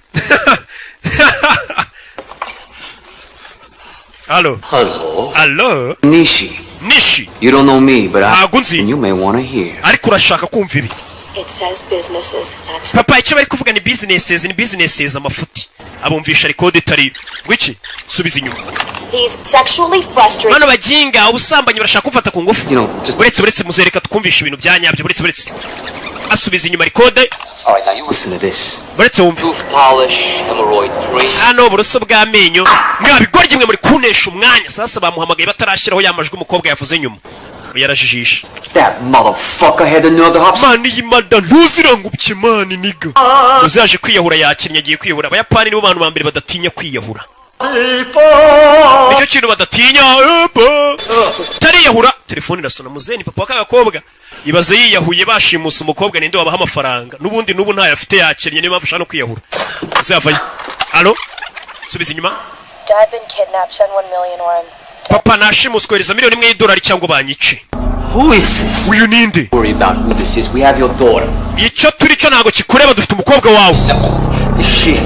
Hello. Hello. Hello. Nishi. Nishi. You don't know me, but and you may want to hear. Ariko urashaka kumva ibi. It says businesses. That's Papa icyo bari kuvuga ni businesses amafuti. Abumvisha record itari. Gwiki? Subiza inyuma. He's sexually frustrated. Bano bajinga ubusambanyi barashaka kumfata ku ngufu. Buretse muzereka tukumvisha ibintu byanyabyo buretse. Asubiza inyuma record. All right, now you listen to this. Buretse wumva. Tooth polish, hemorrhoid cream. Hano buruso bw'amenyo. Mwabigorye mwe muri kunesha umwanya. Sasa bamuhamagaye batarashiraho yamajwi umukobwa yavuze nyuma. Yarajijisha. That motherfucker had the nerve to hop. Man yimada ntuzirangubye man niga. Uzaje kwiyahura yakinnye agiye kwiyahura. Abayapani nibo bantu bambere badatinya kwiyahura. Nicyo kintu badatinya. Tariyahura. Telefone irasona muzeni papa w'akagakobwa. Ibaze yiyahuye bashimusa umukobwa ninde wabaha amafaranga. Nubundi nubu ntayo afite yakinnye niyo mpamvu ashaka no kwiyahura. Uzavayo. Allo? Subiza inyuma. Dad been kidnapped, send 1 million or I'm Papa nashimuswereza miliyoni imwe y'idolari cyangwa banyice. Who is this? Uyu ninde? Worry about who this is. We have your daughter. Icyo turi cyo ntago kikureba dufite umukobwa wawe. Is she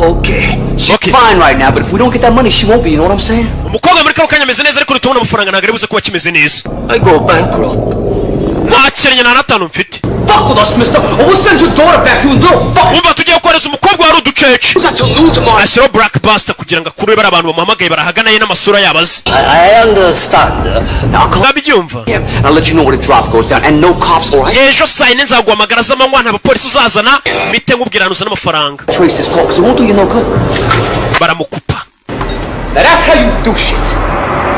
okay? She's fine right now, but if we don't get that money, she won't be. You know what I'm saying? Umukobwa muri kanya ameze neza ariko rutubona amafaranga ntago aribuze kuba kimeze neza. I go bankrupt. Ntakenye na natanu mfite. Fuck with us, mister. Or we'll send your daughter back to you. No, fuck. Umva tugiye gukoreza umukobwa wari uducece. Ashyiraho blackbuster kugira ngo akurure abantu bamuhamagaye barahagana ye n'amasura yabaze. I understand. Ndabyumva. I'll let you know when the drop goes down and no cops, all right? Ejo saa yine nzaguhamagara z'amanywa nta bapolisi uzazana mite nkubwiranuza n'amafaranga. Trace this call, 'cause it won't do you no good. Baramukupa. That's how you do shit.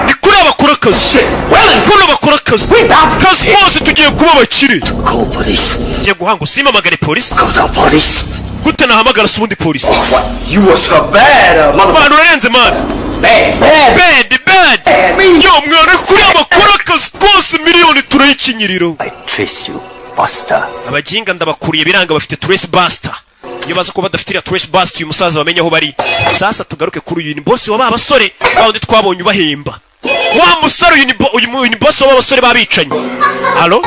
Nikuri bakora akazi. Kuno bakora akazi. Kazi kose tugiye kuba bakire. Call police. Ngiye guhanga usimamagare polisi. Call the police. Gute nahamagara subundi polisi. What? You was so bad, motherfucker. Urarenze man. Bad. Yo mwana kuri abakora akazi kose miliyoni turayikinyiriro. I trace you, buster. Abajinga ndabakuriye biranga bafite trace buster. Iyo baza kuba badafitira trace buster uyu musaza bamenye aho bari. Sasa tugaruke kuri uyu ni boss wa babasore bawundi twabonye ubahemba. Wa musore uyu ni boss wa babasore babicanye. Allo?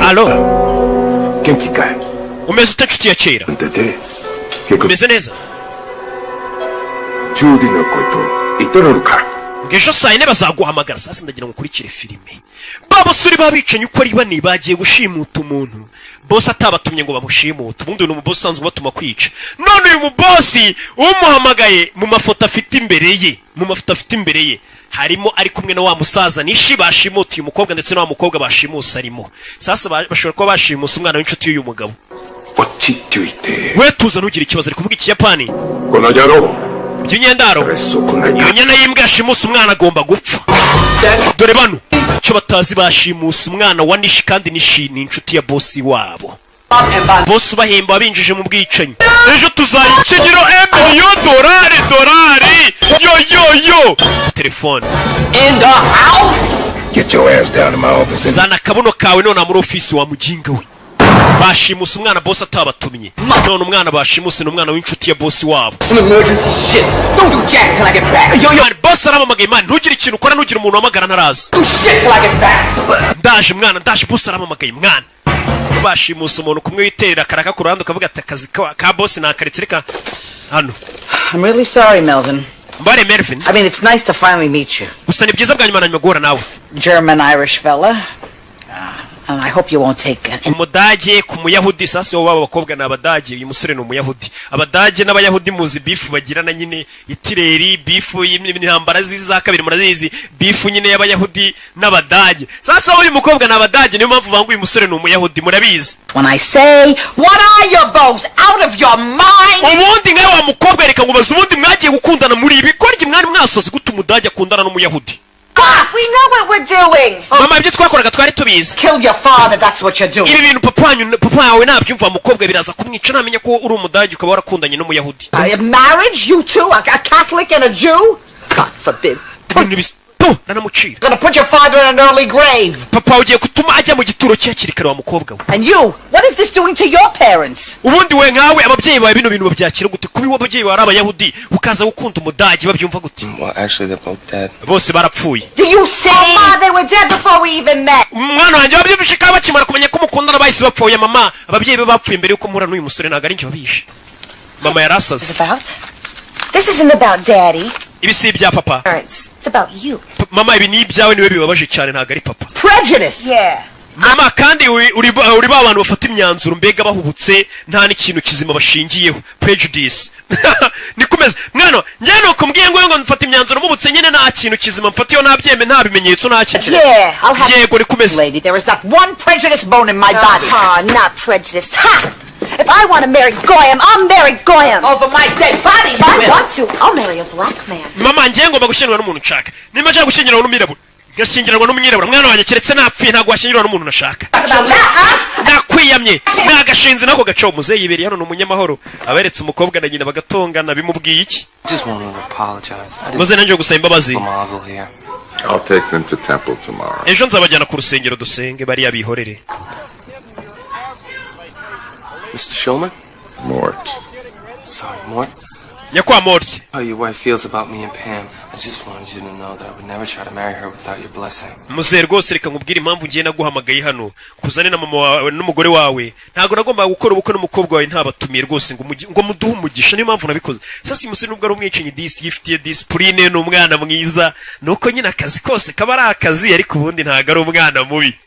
Allo? Genki kai. Umeze utacuti ya kera. Umeze neza. Judy no koto itororuka. Ngejo saa yine bazaguhamagara sasa ndagira ngo ukurikire filime. Babasore babicanye uko ari bane bagiye gushimuta umuntu. Boss atabatumye ngo bamushimuta. Ubundi ni umuboss usanzwe batuma kwica. None uyu mubosi umuhamagaye mu mafoto afite imbere ye. Harimo ari kumwe na wa musaza Nishi bashimuta uyu mukobwa ndetse na wa mukobwa bashimusa arimo. Sasa bashobora kuba bashimusa umwana w'inshuti y'uyu mugabo. We tuza nugira ikibazo ari kuvuga ikiyapani. Konajaro. By'inyendaro. Iyo nyana y'imbwa yashimusa umwana agomba gupfa. Dore bano cyo batazi bashimusa umwana wa Nishi kandi Nishi ni inshuti ya boss wabo. Boss bahemba abinjije mu bwicanyi. Ejo tuzayikinyiro $1,000,000. Yo. Telefone. In the house. Get your ass down to my office. Zana kabuno kawe none muri office wa mujinga we. Bashimusa umwana boss atabatumye. None umwana bashimuse n'umwana w'inshuti ya boss wabo. Some emergency shit. Don't do jack till I get back. Yo, boss aramamagaye man, ntugire ikintu ukora nugira umuntu wamagara ntaraza. Do shit till I get back. Ndaje boss aramamagaye mwana. Bashimusa umuntu kumwe witerera karaka ku ruhande ukavuga ati akazi ka boss nakaretse reka hano. I'm really sorry, Melvin. Mbare Melvin. I mean, it's nice to finally meet you. Gusa ni byiza bwa nyuma nanyuma guhura nawe. German-Irish fella. And I hope you won't take it. Umudage ku muyahudi sasa wo baba bakobwa n'abadage uyu musore ni umuyahudi. Abadage n'abayahudi muzi beef bagirana nyine itireri beef y'intambara ziza kabiri murazizi beef nyine y'abayahudi n'abadage. Sasa uyu mukobwa n'abadage niyo mpamvu bangu uyu musore ni umuyahudi murabizi. When I say, what are you both out of your mind? Ubundi ngaho wa mukobwa reka ngo bazubundi mwagiye gukundana muri ibi korye mwari mwasoze gute umudage akundana n'umuyahudi. We know what we're doing. Mama, ibyo twakoraga twari tubizi. Kill your father, that's what you're doing. Ibi bintu papa wawe nabyumva mukobwa biraza kumwica namenya ko uri umudage ukaba warakundanye n'umuyahudi. Marriage, you two, a Catholic and a Jew? God forbid. Nanamucira. Gonna put your father in an early grave. Papa ugiye kutuma ajya mu gituro cye hakiri kare wa mukobwa we. And you, what is this doing to your parents? Ubundi we nkawe ababyeyi bawe bino bintu babyakira gute kubi ababyeyi bawe ari abayahudi ukaza gukunda umudage babyumva gute? Well, actually they're both dead. Bose barapfuye. Do you see? Oh, Ma, they were dead before we even met. Mwana wanjye babyumvishe ka bakimara kumenya ko mukundana bahise bapfuye mama. Ababyeyi be bapfuye mbere yuko muhura n'uyu musore ntago ari njye wabishe. Mama yarasaze. This isn't about Daddy. Ibi si ibya papa. It's about you. Mama ibi ni ibyawe niwe bibabaje cyane ntago ari papa. Prejudice. Yeah. Mama kandi uri ba abantu bafata imyanzuro mbega bahubutse nta n'ikintu kizima bashingiyeho. Prejudice. Nikomeza mwana njye no kumbwiye ngo mfata imyanzuro mubutse nyine nta kintu kizima mfatiyo nabyeme nta bimenyetso nta kintu. Yeah, I'll have yego nikomeza. Lady, there is not one prejudice bone in my body. Not prejudiced. Ha! If I want to marry Goyam, I'll marry Goyam. Over my dead body, If I want to, I'll marry a black man. Mama njye ngomba gushyingirwa n'umuntu nshaka. Nimba nshaka gushyingirwa n'umwirabura. Gashyingirwa n'umwirabura. Mwana wanjye keretse napfuye ntago washyingirwa n'umuntu nashaka. Nakwiyamye. Nagashinze nako gaco muze yiberi hano n'umunyamahoro. Aberetse umukobwa na nyina bagatongana bimubwiye iki? Just wanted to apologize. Muze nanjye gusaba imbabazi. I'll take them to temple tomorrow. Ejo nzabajyana ku rusengero dusenge bari abihorere. Mr. Shulman? Mort. Sorry, Mort. Nyakwa Mort. How your wife feels about me and Pam. I just wanted you to know that I would never try to marry her without your blessing. Muze rwose reka nkubwire impamvu ngiye naguhamagaye hano. Kuzane na mama wawe n'umugore wawe. Ntago nagomba gukora ubukwe n'umukobwa wawe ntabatumiye rwose ngo muduhe umugisha niyo mpamvu nabikoze. Sasa umusore nubwo ari umwicanyi disi yifitiye discipline n'umwana mwiza. Nuko nyine akazi kose kaba ari akazi ariko ubundi ntago ari umwana mubi.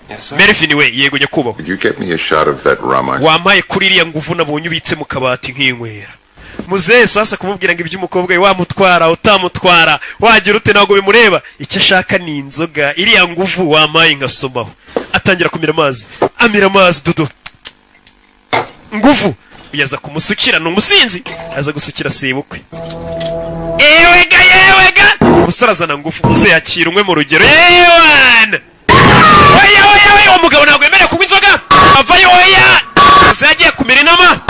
Yes, sir. Mervin we yego nyakubaho. Could you get me a shot of that rum ice? Wampaye kuri iriya nguvu nabonye ubitse mu kabati nk'inkwera. Muze sasa kumubwira ngo iby'umukobwa we wamutwara utamutwara wagira ute ntago bimureba icyo ashaka ni inzoga iriya nguvu wampaye ngasomaho. Atangira kumira amazi. Amira amazi dudu. Nguvu uyaza kumusukira n'umusinzi aza gusukira sebukwe. Yewega umusarazana nguvu muze yakira umwe mu rugero. Yewana. Oya umugabo ntabwo yemerewe kunywa inzoga avayo oya uzagiye kumira inama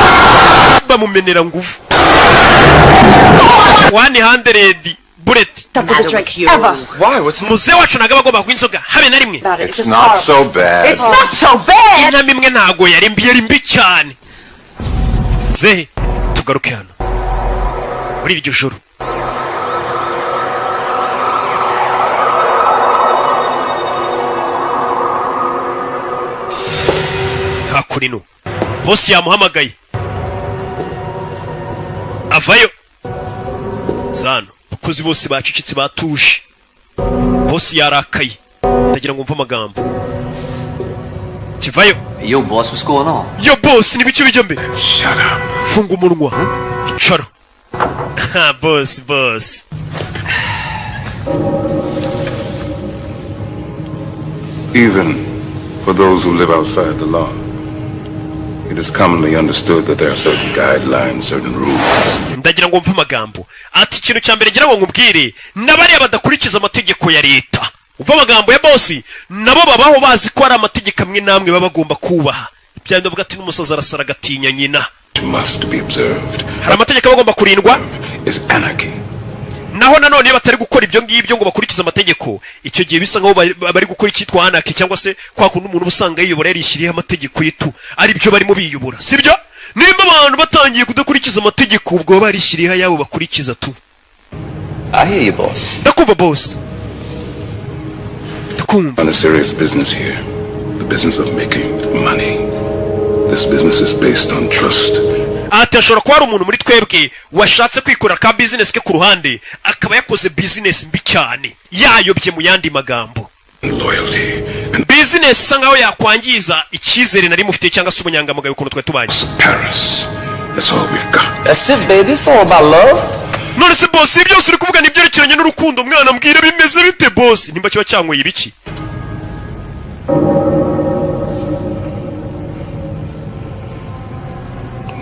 bamumenera nguvu 100 bullet. Why? What's muze wacu ntabwo bagomba kunywa inzoga habe na rimwe. It's not so bad. It's not so bad. Inama imwe ntago yari mbi cyane. Zehe tugaruke hano muri iryo joro. Hakurino bosi yamuhamagaye avayo zano bakozi bose bacicitse batuje bosi yarakaye ndagira ngo mve amagambo kivayo. Yo boss, what's going on? Yo boss ni bice bijya mbere. Shut up. Funga umunwa icara. boss Even for those who live outside the law, it is commonly understood that there are certain guidelines, certain rules. Ndagira ngo mve amagambo ati ikintu cya mbere ngira ngo nkubwire n'abari badakurikiza amategeko ya leta. Umva amagambo ya bosi nabo babaho bazi ko ari amategeko amwe namwe baba bagomba kubaha. Byanda bwa ati n'umusaza arasara gatinya nyina. Must be observed. Hari amategeko bagomba kurindwa is anarchy. Naho nanone batari gukora ibyo ngibyo ngo bakurikiza amategeko icyo gihe bisa ngaho bari gukora icyitwa anarchy cyangwa se kwa kundi umuntu usanga yiyobora yarishiriye amategeko yitu ari byo barimo biyobora sibyo. Nimba abantu batangiye kudakurikiza amategeko ubwo barishiriye yabo bakurikiza tu. I hear you, boss. Ndakumva boss. On a serious business here, the business of making money. This business is based on trust. Atashobora kuba ari umuntu muri twebwe washatse kwikora ka business ke ku ruhande akaba yakoze business mbi cyane yayobye mu yandi magambo. Loyalty. Business sangaho yakwangiza icyizere nari mufite cyangwa se ubunyangamugayo ukuntu twe tubanye. Paris. That's all we've got. That's it, baby. It's all about love. None se boss ibyo uri kuvuga ni byerekeranye n'urukundo mwana mbwira bimeze bite boss nimba cyo cyangoye ibiki.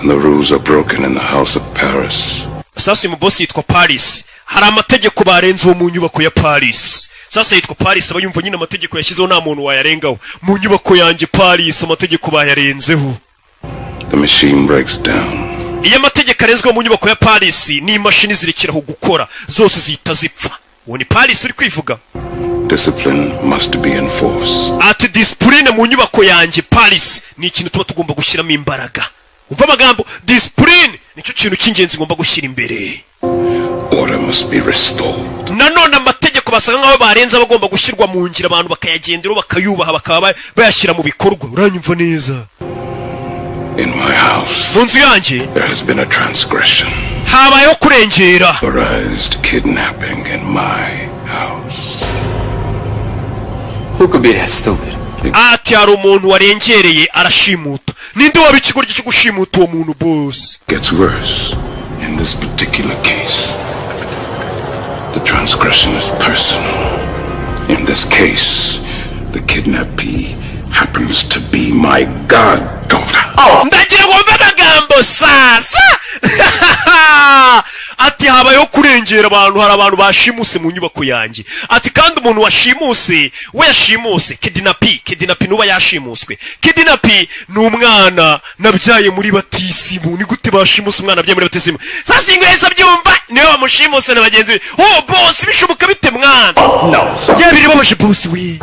The rules are broken in the house of Paris. sasa uyu boss yitwa Paris. Hari amategeko barenzeho mu nyubako ya Paris. Sasa yitwa Paris aba yumva nyine amategeko yashyizeho nta muntu wayarengaho. Mu nyubako yanjye Paris amategeko bayarenzeho. The machine breaks down. Iyo amategeko arenzwe mu nyubako ya Paris ni imashini zirekeraho gukora zose zihita zipfa. Uwo ni Paris uri kwivuga. Discipline must be enforced. Ati discipline mu nyubako yanjye Paris ni ikintu tuba tugomba gushyiramo imbaraga. Umva amagambo, discipline nicyo kintu cy'ingenzi ngomba gushyira imbere. Order must be restored. Nanone amategeko basanga nkaho barenza bagomba gushyirwa mu ngira abantu bakayagendera bakayubaha bakaba bayashyira mu bikorwa. Uranyumva neza? In my house, there has been a transgression. Habayeho kurengera. Authorized kidnapping in my house. Who could be that stupid? Ati hari umuntu warengereye arashimuta. Ninde waba ikigoryi cyo gushimuta uwo muntu boss? Gets worse in this particular case. The transgression is personal. In this case, the kidnappee happens to be my goddaughter. Ndagira ngo mve amagambo sasa. Ati habayeho kurengera abantu, hari abantu bashimuse mu nyubako yanjye. Ati kandi umuntu washimuse we yashimuse kidnappee nuba yashimuswe. Kidnappee ni umwana nabyaye muri batisimu. Ni gute bashimuse umwana nabyaye muri batisimu? Sasa ingweza byumva niwe bamushimuse na bagenzi be. Oh boss bishoboka bite mwana? No. Yabiri babaje boss we.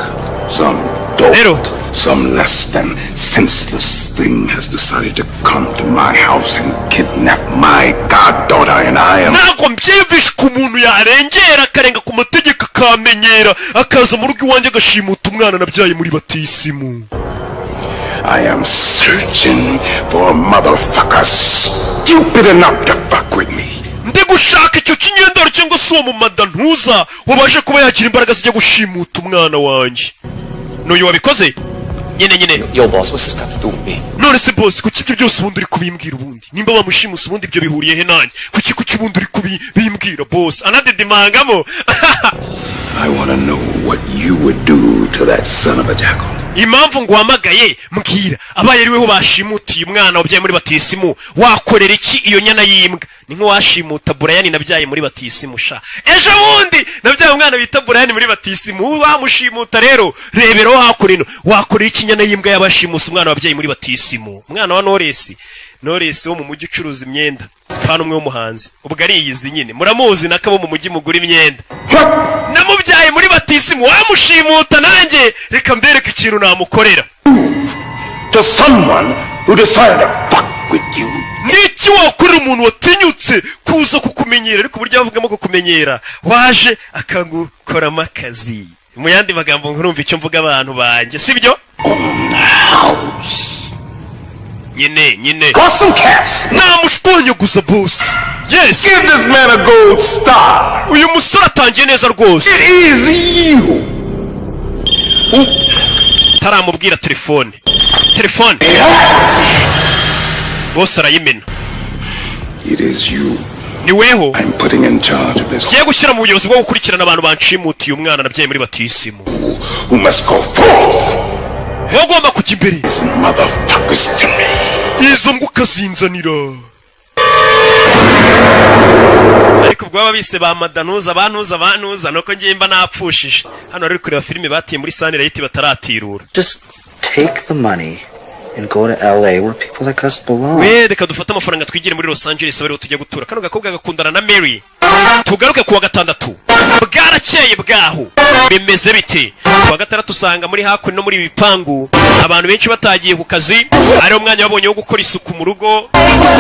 Some less than senseless thing has decided to come to my house and kidnap my goddaughter, and I am... Nako mbyibishe ku muntu yarengera akarenga ku mategeko akamenyera akaza mu rugo iwanjye agashimuta umwana nabyaye muri batisimu. I am searching for a motherfucker stupid enough to fuck with me. Ndi gushaka icyo kinyendaro cyangwa se uwo mu madantuza wabaje kuba yagira imbaraga zijya gushimuta umwana wanjye. N'uyu wabikoze? Nyine. Yo boss, what's this got to do with me? None se boss, kuki ibyo byose ubundi uri kubimbwira ubundi? Nimba bamushimusa ubundi ibyo bihuriye he nanjye? Kuki ubundi uri kubimbwira boss? Anadedimangamo. I want to know what you would do to that son of a jackal. Impamvu nguhamagaye mbwira abaye ari weho bashimutiye umwana wabyaye muri batisimu wakorera iki iyo nyana y'imbwa? Ni nko washimuta Brian nabyaye muri batisimu sha. Ejo bundi nabyaye umwana bita Brian muri batisimu wamushimuta rero rebero wakorino wakorera iki nyana y'imbwa yabashimusa umwana wabyaye muri batisimu? Umwana wa Knowless wo mu mujyi ucuruza imyenda. Pana umwe w'umuhanzi. Ubwo ari iyizi nyine. Muramuzi nakabo mu mujyi mugura imyenda. Namubyaye muri batisimu wamushimuta nanjye reka mbereke ikintu namukorera. To someone who decided to fuck with you. Niki wakorera umuntu watinyutse kuza kukumenyera ariko burya bavugamo kukumenyera waje akangukoramo akazi. Mu yandi magambo nkurumva icyo mvuga abantu banjye sibyo? Nyine. Got some cash. Namushkonye gusa boss. Yes. Give this man a gold star. Uyu musore atangiye neza rwose. It is you. Taramubwira telefone. Boss arayimena. It is you. Ni weho. I'm putting in charge of this. Kiye gushyira mu buyobozi bwo gukurikirana abantu banshimutiye umwana nabyaye muri batisimu. Who must go forth? Wagomba kujya imbere. These motherfuckers to me. Izo mbwa zinzanira. Ariko ubwo babise ba madanuza banuza nuko ngiye mba napfushije. Hano ari kureba filime batiye muri Sunlight bataratirura. Just take the money and go to LA where people like us belong. Reka dufata amafaranga twigire muri Los Angeles bari tujya gutura. Kano gakobwa gakundana na Mary. Tugaruke kuwa gatandatu. Bwarakeye bwaho. Bimeze bite? Kuwa gatandatu usanga muri hakuno muri bipangu abantu benshi batagiye ku kazi. Ari umwanya wabonye wo gukora isuku mu rugo.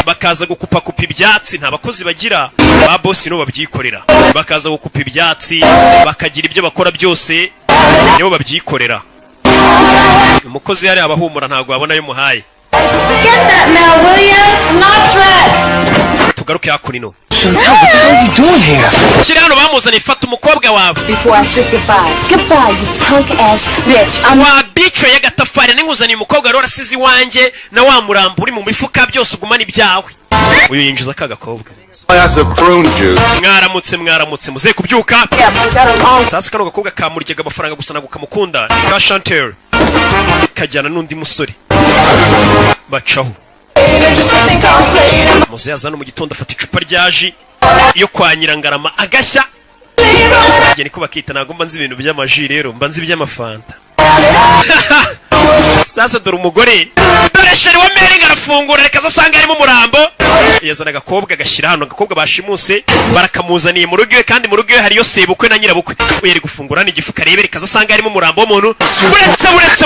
Bakaza gukupa ibyatsi nta bakozi bagira. Ba boss no babyikorera. Bakaza gukupa ibyatsi bakagira ibyo bakora byose nibo babyikorera. Umukozi yari abahumura ntago babona yo muhaye. Get that now, will you? I'm not dressed. Tugaruke hakurino. Chantal, what the hell are you doing here? Kiri hano bamuzanye fata umukobwa wawe. Before I say goodbye. Goodbye, you punk ass bitch. Wa bicho y'agatafari ninguzaniye umukobwa rero asize iwanjye na wa murambo uri mu mifuka byose ugumana ibyawe. Uyu yinjiza akagakobwa. That's a prune juice. Mwaramutse muze kubyuka. Sasa kano gakobwa kamuryaga amafaranga gusa naguka mukunda. Ka Chantal. Kajyana n'undi musore. Bacaho. Muze yazana mu gitondo afata icupa ryaji yo kwa Nyirangarama agashya nge niko bakita ntabwo mba nzi ibintu by'amaji rero mba nzi iby'amafanta sasa dore umugore dore sheri wa Mary arafungura reka zasanga harimo umurambo yazana agakobwa agashyira hano agakobwa bashimuse barakamuzaniye mu rugo iwe kandi mu rugo iwe hariyo sebukwe na nyirabukwe we yari gufungura n'igifuka arebe reka zasanga harimo umurambo w'umuntu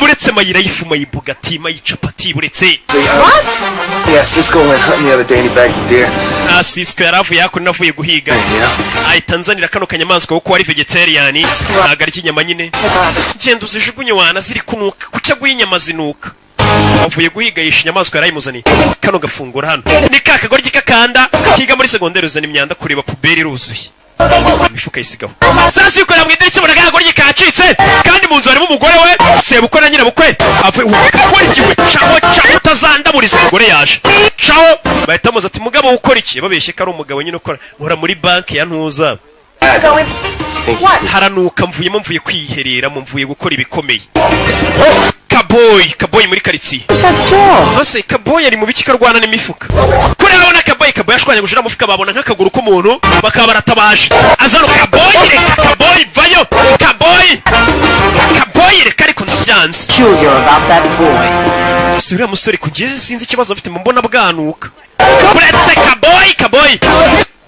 buretse mayira y'ifuma y'ibugati mayicapati buretse Yeah, Cisco went hunting the other day and he bagged a deer. Cisco yaravuye yako navuye guhiga ahita nzanira kano kanyamaswa kuko ari vegetarian ntago ari kinyama nyine genda uzijugunye wana ziri kunuka kucya guyinyama zinuka avuye guhiga yisha inyamaswa yarayimuzaniye kano gafungura hano ni kakagoryi kakanda kiga muri segonderi uzana imyanda kureba puberi ruzuye imifuka yisigaho sasa yuko mu idirishya bona kakagoryi kacitse kandi mu nzu harimo umugore we sebukwe na nyirabukwe avuye ukurikiwe caho utazandaburiza umugore yaje caho bahita muza ati mugabo ukora iki babeshye ko ari umugabo nyine ukora nkora muri banki ya ntuza haranuka mvuye kwiherera mvuye gukora ibikomeye Kaboy muri karitsiye hose Kaboy ari mu biki karwana n'imifuka kuri abona Kaboy yashwanye gushira mufuka babona nk'akaguru k'umuntu bakaba baratabaje azano Kaboy reka Kaboy vayo Kaboy reka ariko nzyanze sura musore kugeze sinzi ikibazo afite mu mbona bwanuka buretse Kaboy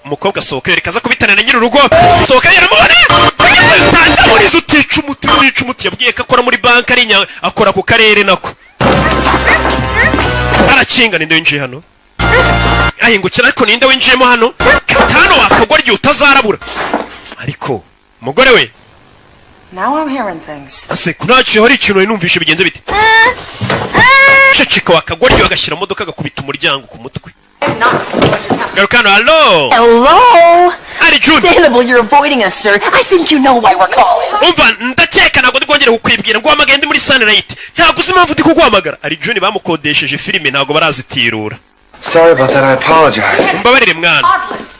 umukobwa sohoka reka za kubitana na nyiri urugo sohoka yaramubona tandaburiza utica umuti yabwiye ko akora muri banki ari akora ku karere nako arakinga ninde winjiye hano ahingukira ariko ninde winjiyemo hano katano wakagoryi utazarabura ariko umugore we Now I'm hearing things. ase kunaciye hari ikintu numvishe bigenze bite ceceka wakagoryi wagashyira modoka agakubita umuryango ku mutwe Garukano, hello! Hello! Arjun! Understandable you're avoiding us, sir. I think you know why we're calling. Umva, ndakeka ntabwo ndikongera kukwibwira ngo wamagende muri Sunlight. Ntabwo uzi impamvu ndi kuguhamagara. Arjun bamukodesheje filime ntabwo barazitirura. Sorry about that, I apologize. Mbabarire mwana.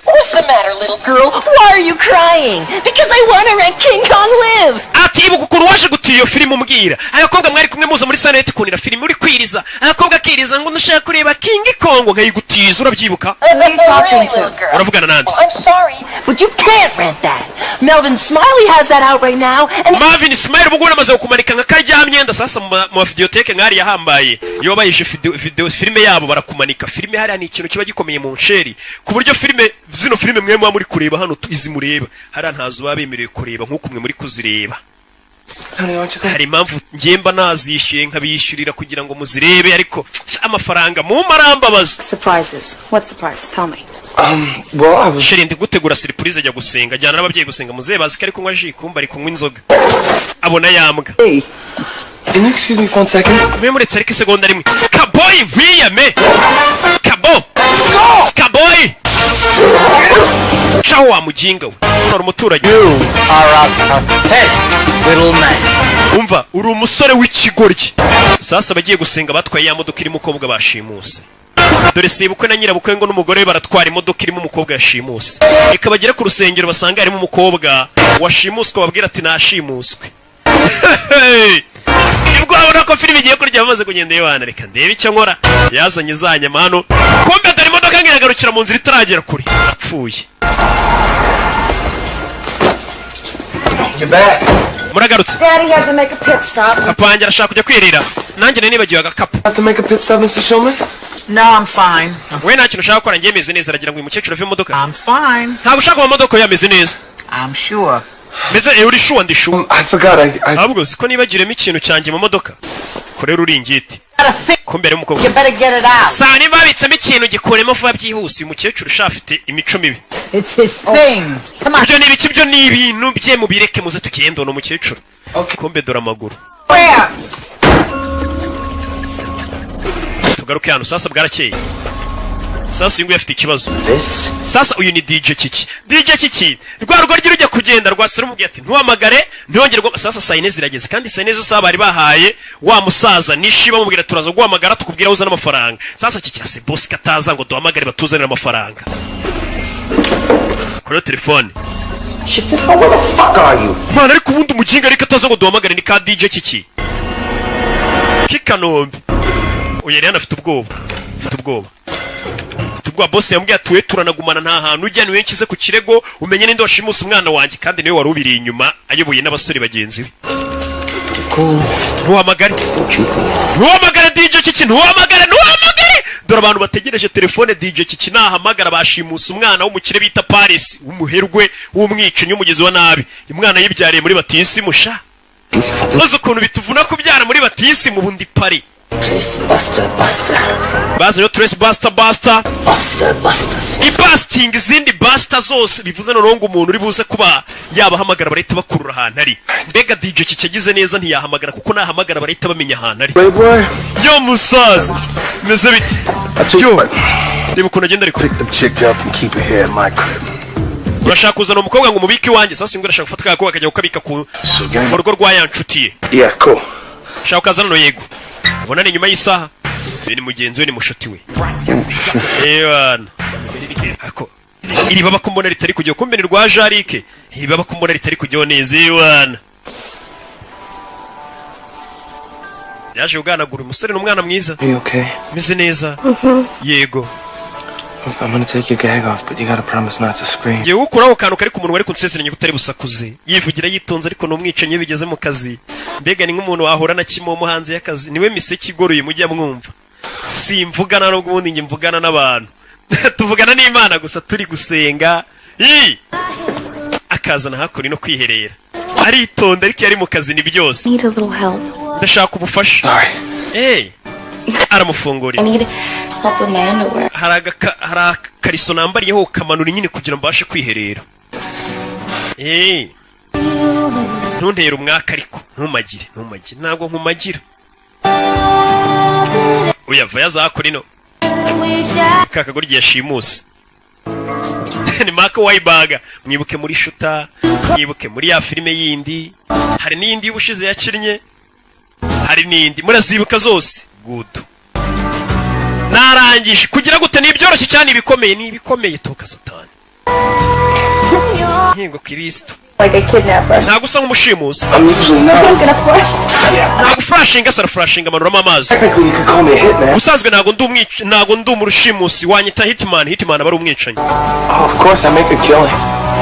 What's the matter, little girl? Why are you crying? Because I want to rent King Kong Lives! Ati ibuka ukuntu waje gutira iyo filime umbwira. Abakobwa mwari kumwe muza muri Sunlight kunira filime uri kwiriza. Abakobwa akiriza ngo ndashaka kureba King Kong nkayigutiza urabyibuka. Uravugana nande? I'm sorry, but you can't rent that. Melvin Smiley has that out right now. And Marvin Smiley ubwo namaze kumanika nka karyamyenda sasa mu videoteke ngari yahambaye. Iyo bayije video filime yabo barakumanika. Filime hari ni ikintu kiba gikomeye mu nsheri. Ku buryo filime zino filime mwe muri kureba hano izi mureba hari ntazo babemereye kureba nkuko mwe muri kuzireba hari impamvu ngemba nazishyuye nkabishyurira kugira ngo muzirebe ariko amafaranga mu marambabaza Surprises. What surprise? Tell me. Well, I was... Sheri ndi gutegura surprise ajya gusenga jyana n'ababyeyi gusenga muzebazi ko ari kunywa ji kumba ari kunywa inzoga abona yambwa Hey, can you excuse me for 1 second? mwe muretse ariko isegonda rimwe Kaboy nkwiyame Kaboy Ciao wa mujinga we uri umuturage little man. umva uri umusore w'ikigoryi sasa bagiye gusenga batwaye ya modoka irimo umukobwa bashimuse dore sebukwe na nyirabukwe ngo n'umugore baratwara imodoka irimo umukobwa yashimuse reka bagera ku rusengero basanga harimo umukobwa washimuswe babwira ati nashimuswe nibwo babona ko filime igiye kurya bamaze kugenda yibana reka ndebe icyo nkora yazanye za nyama hano kumbe dore imodoka ngiragarukira mu nzira itaragera kure apfuye muragarutse Daddy had to make a pit stop. papa wanjye arashaka kujya kwirira nanjye nibagiwe agakapu Have to make a pit stop, Mr. Shulman? No, I'm fine. we nta kintu ushaka gukora njye meze neza aragira ngo uyu mukecuru ave mu modoka I'm fine. ntabwo ushaka mu modoka yameze neza I'm sure. meze uri shuwa ndi shuwa I forgot, ahubwo siko nibagiremo ikintu cyanjye mu modoka kurera uri ingiti kumbere umukobwa you better get it out. saa niba babitsemo ikintu gikuremo vuba byihuse uyu mukecuru ushafite imico mibi It's his thing. Come on. ibyo ni ibiki byo ni ibintu bye mubireke muze tugende uno mukecuru kumbe dore amaguru Where? tugaruke hano sasa bwarakeye sasa uyu nguyu afite ikibazo This? sasa uyu ni DJ Kiki rwa rugo rujya kugenda rwasira umubwiye ati ntuhamagare ntiyongerwa sasa saa 4 zirageze kandi saa 4 zose bari bahaye wa musaza nishiba mubwira turaza guhamagara tukubwira uza n'amafaranga sasa Kiki ase boss kataza ngo duhamagare batuzanira amafaranga kuri telefone Shit, just where the fuck are you? mwana ariko ubundi umuginga ariko ataza ngo duhamagare ni ka DJ Kiki Kikanombe uyu yari anafite ubwoba tubwa boss yambwiye atuwe turanagumana nta hantu ujya niwe nkize ku kirego umenye ninde washimusa umwana wanjye kandi niwe warubiriye inyuma ayoboye n'abasore bagenzi be ntuhamagare DJ Kiki ntuhamagare dore abantu bategereje telefone DJ Kiki nahamagara bashimusa umwana w'umukire bita Paris w'umuherwe w'umwicanyi umugezi wa nabi umwana yibyariye muri batisi musha maze ukuntu bituvuna kubyara muri batisi mu bundi pari Baza yo Trace Buster ibasting izindi Buster zose bivuze norongo umuntu uri buze kuba yabahamagara barahita bakurura ahantu ari mbega DJ Kiki yagize neza ntiyahamagara kuko nahamagara barahita bamenya ahantu ari yo musaza meze bite yo niba ukuntu agenda ariko urashaka kuzana umukobwa ngo umubike iwanjye sasa ngo urashaka gufata kako akajya gukabika ku rugo rwa ya nshuti ye shaka kazana no yego ubona ni nyuma y'isaha ni mugenzi we ni mushuti we Ewana ako iri baba kumbona ritari kujya kumbene rwa Jarike iri baba kumbona ritari kujya neza Ewana yaje uganagura umusore n'umwana mwiza meze neza yego I'm gonna take your gag off, but you gotta promise not to scream. Ye ukuraho kantu kari ku muntu wari kunsezeranya gutari busakuze yivugira yitonze ariko no mwicenye bigeze mu kazi mbega ni nk'umuntu wahora na kimomo hanze y'akazi niwe miseke igoroye mujya mwumva simvugana no gundi nge mvugana n'abantu tuvugana n'Imana gusa turi gusenga akazana hakuri no kwiherera aritonda ariko yari mu kazi ni byose ndashaka ubufasha aramufungurira hari akariso nambariyeho kamanura nyine kugira mbashe kwiherera ntuntera umwaka ariko ntumagire ntabwo nkumagira uyava yazakora ino kakagoryi yashimuse ni Mark Waibaga mwibuke muri Shuta mwibuke muri ya filime yindi hari n'indi y'ubushize yakinnye hari n'indi murazibuka zose gudu narangije kugira gute nibyoroshye cyane ibikomeye toka satani nkingo Kristo ntago usa nk'umushimusi ntago flashinga sara flashinga amanuramo amazi usanzwe ntago ndi umushimusi wanyita hitman aba ari umwicanyi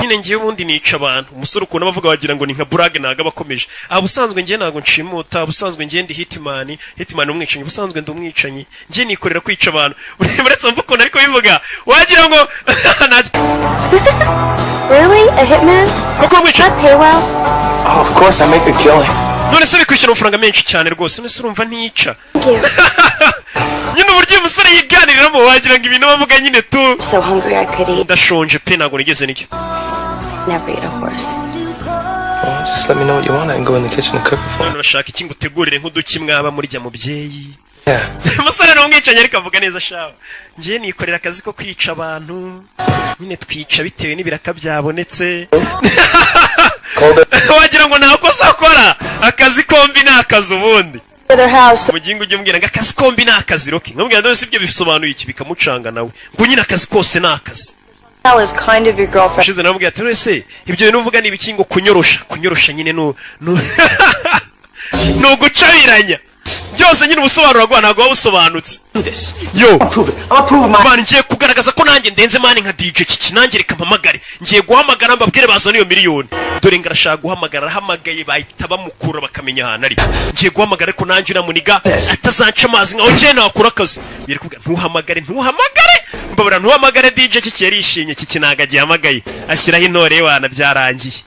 nyine ngiye ubundi nica abantu umusore ukuntu bavuga wagira ngo ni nka burage ntago abakomeje ubusanzwe ngiye ntago nshimuta ubusanzwe ngiye ndi hitman umwicanyi ubusanzwe ndi umwicanyi ngiye nikorera kwica abantu uretse mvuga ukuntu ariko bivuga wagira ngo Really? A hitman? I pay well? Oh, of course, I make a killing. none se bikwishyura amafaranga menshi cyane rwose none se urumva nica nyine uburyo umusore yiganiriramo wagira ngo ibintu bavuga nyine tu ndashonje pe ntabwo nigeze nicyo Never eat a horse. Well, just let me know what you want. I can go in the kitchen and cook it for you. urashaka iki ngutegurire nk'uduki mwaba murya mubyeyi umusore n'umwicanyi ariko avuga neza shawe ngiye nikorera akazi ko kwica abantu nyine twica bitewe n'ibiraka byabonetse wagira ngo nta kosa akora akazi kombi ni akazi ubundi mugingo ujye mbwira ngo akazi kombi ni akazi Rocky nkambwira ndose ibyo bisobanuye iki bikamucanga nawe ngo nyine akazi kose ni akazi shize namubwira ati wese ibyo bintu uvuga ni ibiki ngo kunyorosha nyine no gucabiranya byose nyine ubusobanuro bwa ntago wabusobanutse man ngiye kugaragaza ko nanjye ndenze mani nka DJ Kiki nanjye reka mpamagare ngiye guhamagara mbabwire bazana iyo miliyoni dore ngarashaka guhamagara arahamagaye bahita bamukura bakamenya ahantu ari ngiye guhamagara ariko nanjye uramuniga atazanca amazi nkaho ngiye nakura akazi biri kuvuga ntuhamagare mbabura ntuhamagare DJ Kiki yarishimye Kiki ntago agihamagaye ashyiraho intore wana byarangiye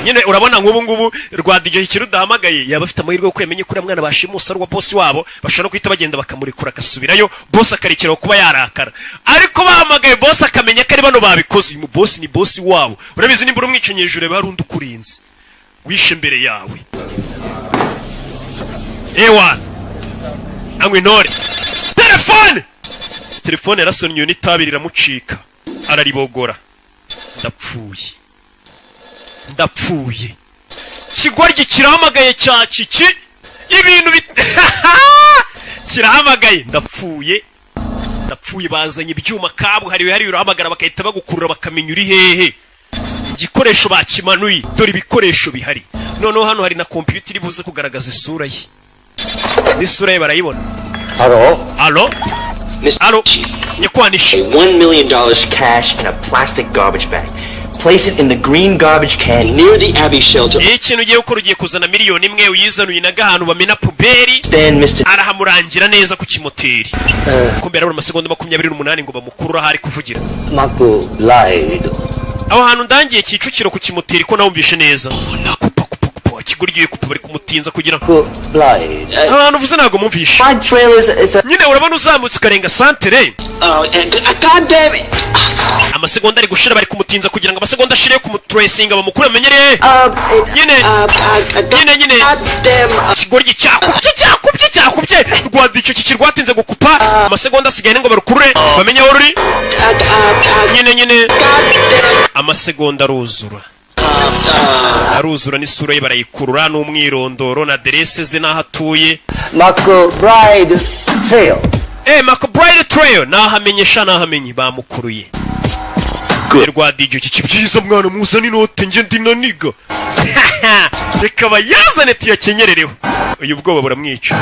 nyine urabona nk'ubu ngubu rwa DJ Kiki rudahamagaye yaba afite amahirwe yo kwemenya kuri mwana bashimusa rwa boss wabo bashobora kwita bagenda bakamurekura akasubirayo boss akarekeraho kuba yarakara ariko bahamagaye boss akamenya ko ari bano babikoze uyu boss ni boss wabo urabizi nimba urumwicenye hejuru barundi ukurinze wishe mbere yawe ewa angwe intore telefone yarasonnye n'itabi riramucika araribogora ndapfuye kigoryi kirahamagaye cya Kiki ibintu kirahamagaye ndapfuye bazanye ibyuma kabuhariwe hari urahamagara bakahita bagukurura bakamenya uri hehe igikoresho bakimanuye dore ibikoresho bihari noneho hano hari na computer iri buze kugaragaza isura ye n'isura ye barayibona. Allo Alo, nyakwanishi. $1 million cash in a plastic garbage bag. Place it in the green garbage can near the Abbey shelter. Ikintu ugiye gukora ugiye kuzana miliyoni imwe uyizanuye naga ahantu bamena puberi. Then Mr. arahamurangira neza ku kimoteri. Kumbe arabura amasegonda 28 ngo bamukurura hari kuvugira. Marco Lied. Aho hantu ndangiye Kicukiro ku kimoteri ko nawumvishe neza. Kiguriye kupa bari kumutinza kugira ngo abantu vuze nago mumvishe. Nyine urabona uzamutse ukarenga santere. God damn it. Amasegonda ari gushira bari kumutinza kugira ngo amasegonda ashire ku tracing abamukure amenyereye. Nyine kigoryi cyakubye rwadico kikirwatinze gukupa amasegonda asigaye ngo barukurure bamenye aho ruri. Nyine amasegonda aruzura n'isura ye barayikurura n'umwirondoro na adresse ze naho atuye. McBride Trail. McBride Trail nahamenye bamukuruye. Rwa DJ kikibyiza mwana muza n'inote nge ndinaniga. Reka bayazane tuyakenyerereho. Uyu bwoba buramwica.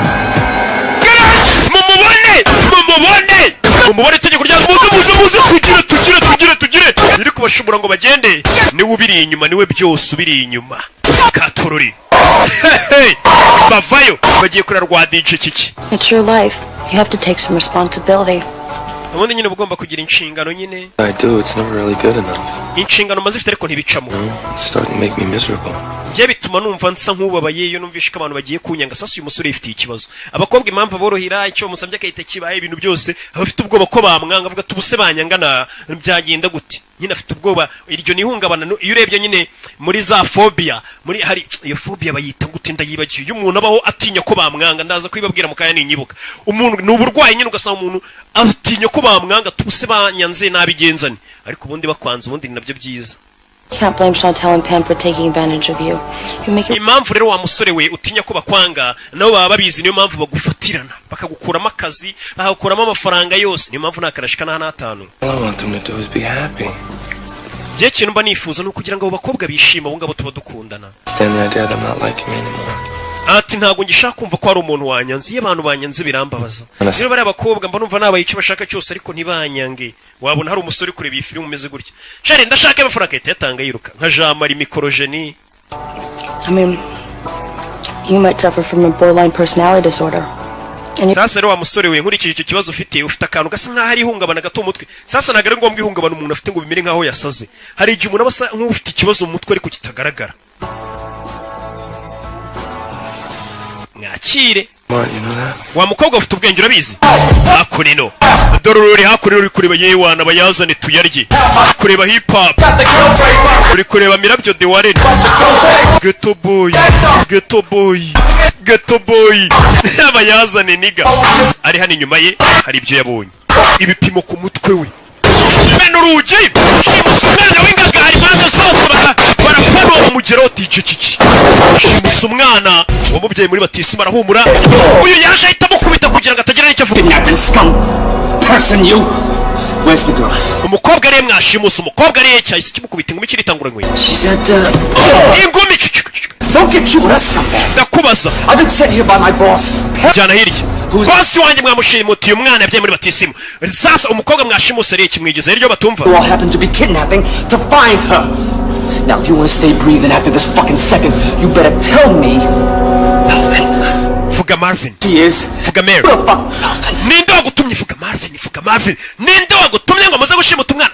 Mumubone tujye kurya muze tugire iri kubashubura ngo bagende niwe ubiri inyuma niwe byose ubiri inyuma katorori. Bavayo bagiye kurara rwa DJ kiki. It's your life. You have to take some responsibility. Ubundi nyine ugomba kugira inshingano nyine. I do, it's never really good enough. Inshingano mazifite ariko ntibicamo. It's starting to make me miserable. Je bituma numva nsa nkubabaye iyo numvishe ko abantu bagiye kunyanga sasa uyu musore yifitiye ikibazo. Abakobwa impamvu borohira icyo musabye akahita kibaye ibintu byose abafite ubwoba ko bamwanga avuga tubuse banyangana byagenda gute. Nyine afite ubwoba iryo nihungabana iyo urebye nyine muri za phobia muri hari iyo phobia bayita gute ndayibagiye iyo umuntu abaho atinya ko bamwanga ndaza kwibabwira mu kanya ninyibuka. Umuntu n'uburwayi nyine ugasanga umuntu atinya ko bamwanga tubuse banyanze nabigenzane ariko ubundi bakwanza ubundi nabyo byiza. Can't blame Chantal and Pam for taking advantage of you. You make it. Impamvu rero wa musore we utinya ko bakwanga nabo baba babizi niyo mpamvu bagufatirana bakagukuramo akazi bakagukuramo amafaranga yose niyo mpamvu nakarashika na 5. All I want them to do is be happy. Je kintu mba nifuza no kugira ngo abakobwa bishima bo ngabo tuba dukundana. Stand the idea that I'm not liking me anymore. Ati ntago ngishaka kumva ko ari umuntu wanyanze iyo abantu banyanze birambabaza. Rero bari abakobwa mba numva nabaye icyo bashaka cyose ariko ntibanyange. Wabona hari umusore kureba iyi filime umeze gutya. Shari ndashaka amafaranga yatanga yiruka nka Jean-Marie Mikorogeni. I mean, you might suffer from a borderline personality disorder. Sasa rero wa musore we nkurikije icyo kibazo ufite akantu gasa nkaho ari ihungabana gato umutwe. Sasa nagare ngombwa ihungabana umuntu afite ngo bimere nkaho yasaze. Hari igihe umuntu abasa nk'ufite ikibazo mu mutwe ariko kitagaragara. Mwakire. Wa mukobwa ufite ubwenge urabizi. Akunino. Dorori hakurira uri kureba yewana bayazane tuyarye. Kureba hip hop. Uri kureba mirabyo de Warren. Ghetto boy. Abayazane niga. Ari hano inyuma ye hari ibyo yabonye. Ibipimo ku mutwe we. Beno ruji. Shimusumwana w'ingagari maze sose barapano umugero DJ kiki. Shimusumwana wamubyaye muri batisima arahumura. Uyu yaje ahita mukubita kugira ngo atagira n'icyo avuga. Person you. Where's the girl? Umukobwa ari mwashimusa umukobwa ari cyahise kimukubita ingumi kiritanguranywe. She said ingumi don't get you us ndakubaza. I've been sent here by my boss. Jana hirya. Boss wanjye mwamushimutiye umwana yabyaye muri batisima. Sasa umukobwa mwashimusa ari kimwigeze iryo batumva. All happened to be kidnapping to find her. Now if you want to stay breathing after this fucking second, you better tell me. Fuga Marvin. She is. Fuga Mary. Ninde wagutumye fuga Marvin. Ninde wagutumye ngo amaze gushimuta umwana?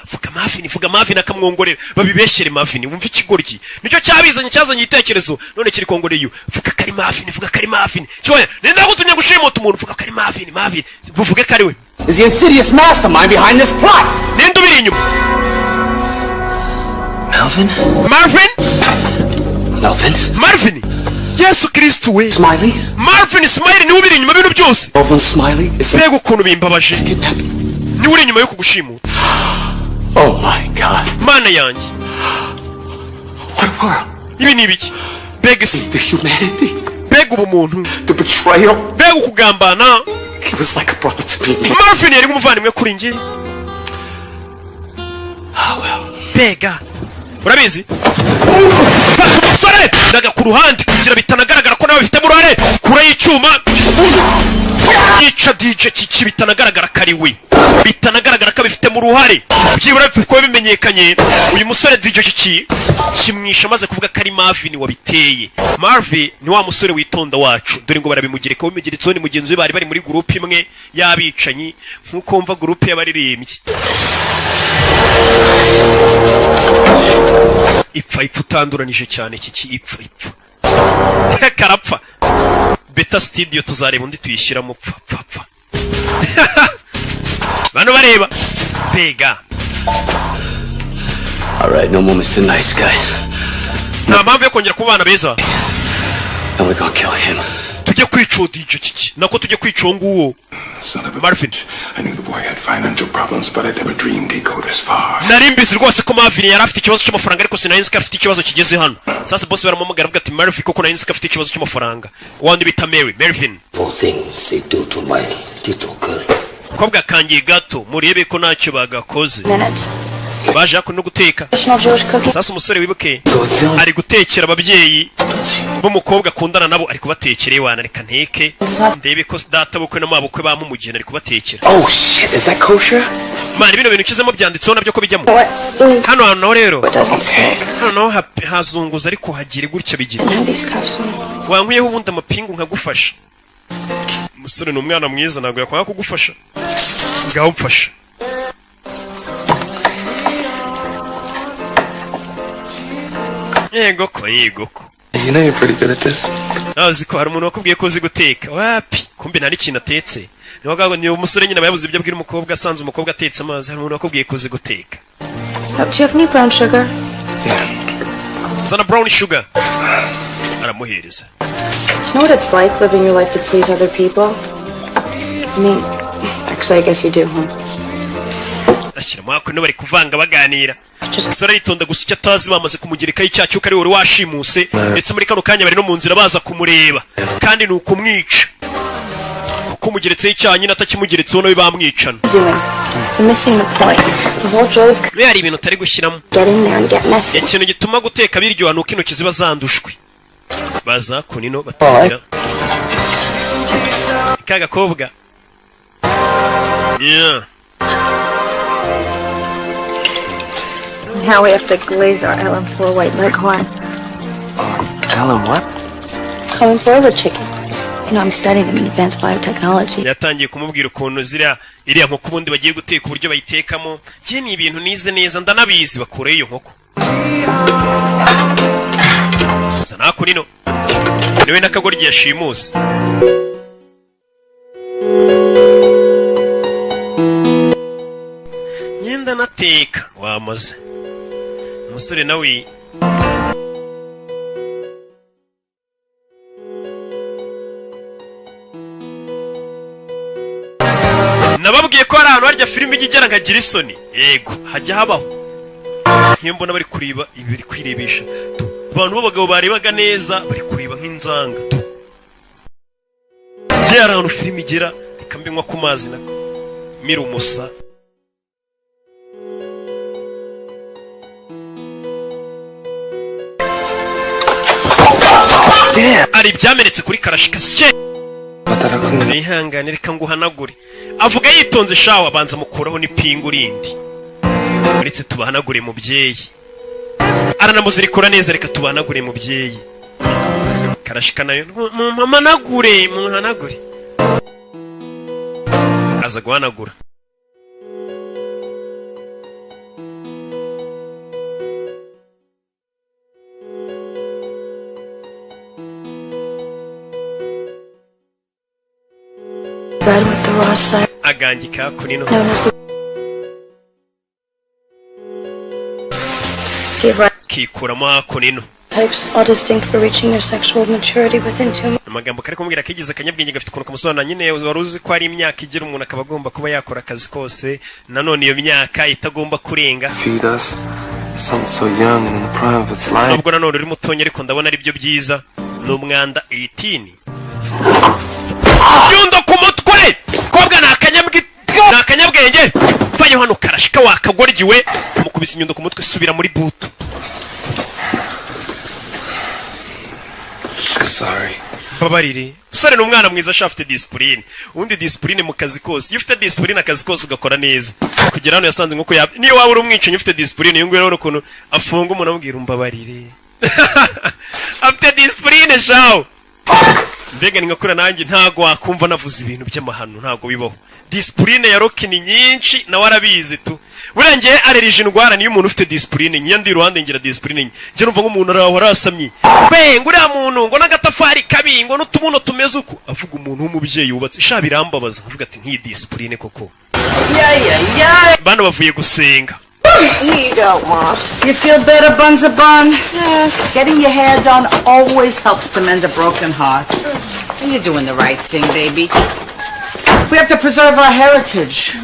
Fuga Marvin akamwongorera. Babibeshyere Marvin. Wumva ikigoryi. Nicyo cyazanye igitekerezo. None kiri kongoreye. Fuga kari Marvin. Cyoya, ninde wagutumye gushimuta umuntu? Fuga kari Marvin. Buvuge kari we. Is the insidious mastermind behind this plot? Ninde ubiri inyuma? Marvin. Yesu Kristo we. Smiley? Marvin Smiley ni ubiri inyuma bino byose. Marvin Smiley? Mbega ukuntu bimbabaje. Ni uri inyuma yo kugushimuta. Oh my God. Mana yanjye. What world? Ibi ni ibiki? Mbega si. The humanity. Mbega ubumuntu. The betrayal. Mbega ukugambana. He was like a brother to me. Marvin yari nk'umuvandimwe kuri njye. Mbega. Urabizi? Fata umusore ndaga ku ruhande kugira bitanagaragara ko nawe bifite murare kure y'icyuma yica DJ Kiki bitanagaragara kari we, bitanagaragara ko bifite mu ruhare, byibura bifite bimenyekanye. Uyu musore DJ Kiki kimwisha maze kuvuga ko ari Marvin wabiteye. Marvin ni wa musore witonda wacu, dore ngo barabimugireka bimugiritseho ni mugenzi we bari muri groupe imwe y'abicanyi, nkuko mva groupe y'abaririmbyi. Ipfa utanduranije cyane Kiki, ipfa karapfa. Beta studio tuzareba undi tuyishyira mu pfa. Bano bareba pega. Alright, no more Mr. Nice Guy. Nta mpamvu yo kongera kubana beza. And we're gonna kill him. Tujye kwica DJ Kiki, nako tujye kwica nguwo. Marvin, I knew the boy had financial problems, but I never dreamed he'd go this far. Narimbizi rwose ko Marvin yari afite ikibazo cy'amafaranga, ariko sinayinzi ko afite ikibazo kigeze hano. Sasa boss baramumagara avuga ati Marvin koko nayinzi ko afite ikibazo cy'amafaranga. Wandi bita Marvin. Poor things they do to my little girl. Kobwa kangiye gato, murebe ko ntacyo bagakoze. Baje ako no guteka. Sasa umusore wibuke ari gutekera ababyeyi b'umukobwa akundana nabo, ari kubatekera iwana reka nteke ndebe ko data bukwe na mabukwe bamumugena ari kubatekera. Oh shit, is that kosher? Mani bino bintu kizemo byanditseho nabyo ko bijyamo. Hano hano rero. Hano hazunguza ariko hagire gutya bigira. Wankwiyeho ubundi amapingu nkagufasha. Umusore n'umwana mwiza ntabwo yakwanga kugufasha. Ngaho mfasha. Yego ko. You know you're pretty good at this. Azi ko hari umuntu wakubwiye ko uzi guteka. Wapi? Kumbe nta n'ikintu atetse. Niho gago ni umusore nyine bayabuze ibyo abwira umukobwa, asanze umukobwa atetse amazi, hari umuntu wakubwiye ko uzi guteka. Do you have any brown sugar? Yeah. Sana brown sugar. Aramuhereza. Do you know what it's like living your life to please other people? I mean, actually I guess you do, huh? Ashyira mwako no bari kuvanga baganira. Sara yitonda gusa icyo atazi bamaze kumugirikaho icyacu ko ari wari washimuse, ndetse muri kano kanya bari no mu nzira baza kumureba, kandi ni ukumwica. Kuko mugeretseho icyaha nyine atakimugeretseho nawe bamwicana. Hari ibintu utari gushyiramo. Ikintu gituma guteka biryoha nuko intoki ziba zandushwe. Baza kunino batangira. Kagakobwa. Yeah. Now we have to glaze our LM4 white leghorn. LM what? Common broiler chicken. You know, I'm studying them in advanced biotechnology. Yatangiye kumubwira ukuntu iriya nkoko ubundi bagiye guteka uburyo bayitekamo. Je ni ibintu nize neza ndanabizi bakure iyo nkoko. Sana kunino. Niwe nakagoryi yashimuse. Yenda nateka wamaze. Umusore nawe nababwiye ko hari ahantu harya filime igera nkagira isoni. Yego hajya habaho. Iyo mbona bari kureba ibiri kwirebesha abantu b'abagabo barebaga neza bari kureba nk'inzanga. Je hari ahantu filime igera ikambinywa ku mazi nako mira umusa. Ari byamenetse kuri karashika sike. Nihangane reka nguhanagure. Avuga yitonze shawa abanza mukuraho n'ipingu rindi. Uretse tubahanagure mubyeyi. Aranamuzirikura neza reka tubahanagure mubyeyi. Karashika nayo muhanagure. Aza guhanagura. Bread with the raw side. Agangika kunino. Kikuramo kunino. Types all distinct for reaching their sexual maturity within 2 months. Amagambo kari kumubwira kigize akanyabwenge gafite ukuntu kamusobanura nyine waruzi ko ari imyaka igira umuntu akaba agomba kuba yakora akazi kose, nanone iyo myaka itagomba kurenga. Feed us. Sounds so young and in the prime of its life. Nubwo nanone uri mutonye ariko ndabona ari byo byiza. N'umwanda 18. Yundo ku mutwe. Kobwa nakanyabwenge. Vayo hano karashika wakagorgiwe. Mukubise inyundo ku mutwe subira muri butu. Sorry. babarire usare n'umwana mwiza ashafite discipline undi discipline mu kazi kose iyo ufite discipline akazi kose ugakora neza kugera hano yasanze nko niyo waba uri umwicanyi ufite discipline iyo ngwero ukuntu afunga umuntu amubwira umbabarire afite discipline shawo mbega ngakura nanjye ntago wakumva navuze ibintu by'amahano ntago bibaho discipline ya Rocky ni nyinshi na warabizi tu burengeye arerije indwara niyo umuntu ufite discipline nyandi iruhande ngira discipline nje numva nk'umuntu araho arasamye nguriya muntu ngo n'agatafari kabi ngo n'utubuno tumeze uko avuga umuntu w'umubyeyi yubatse sha birambabaza avuga ati nki discipline koko bana bavuye gusenga. Here you go, Ma. You feel better, Buns a Bun? Yeah. Getting your hair done always helps to mend a broken heart. And you're doing the right thing, baby. We have to preserve our heritage.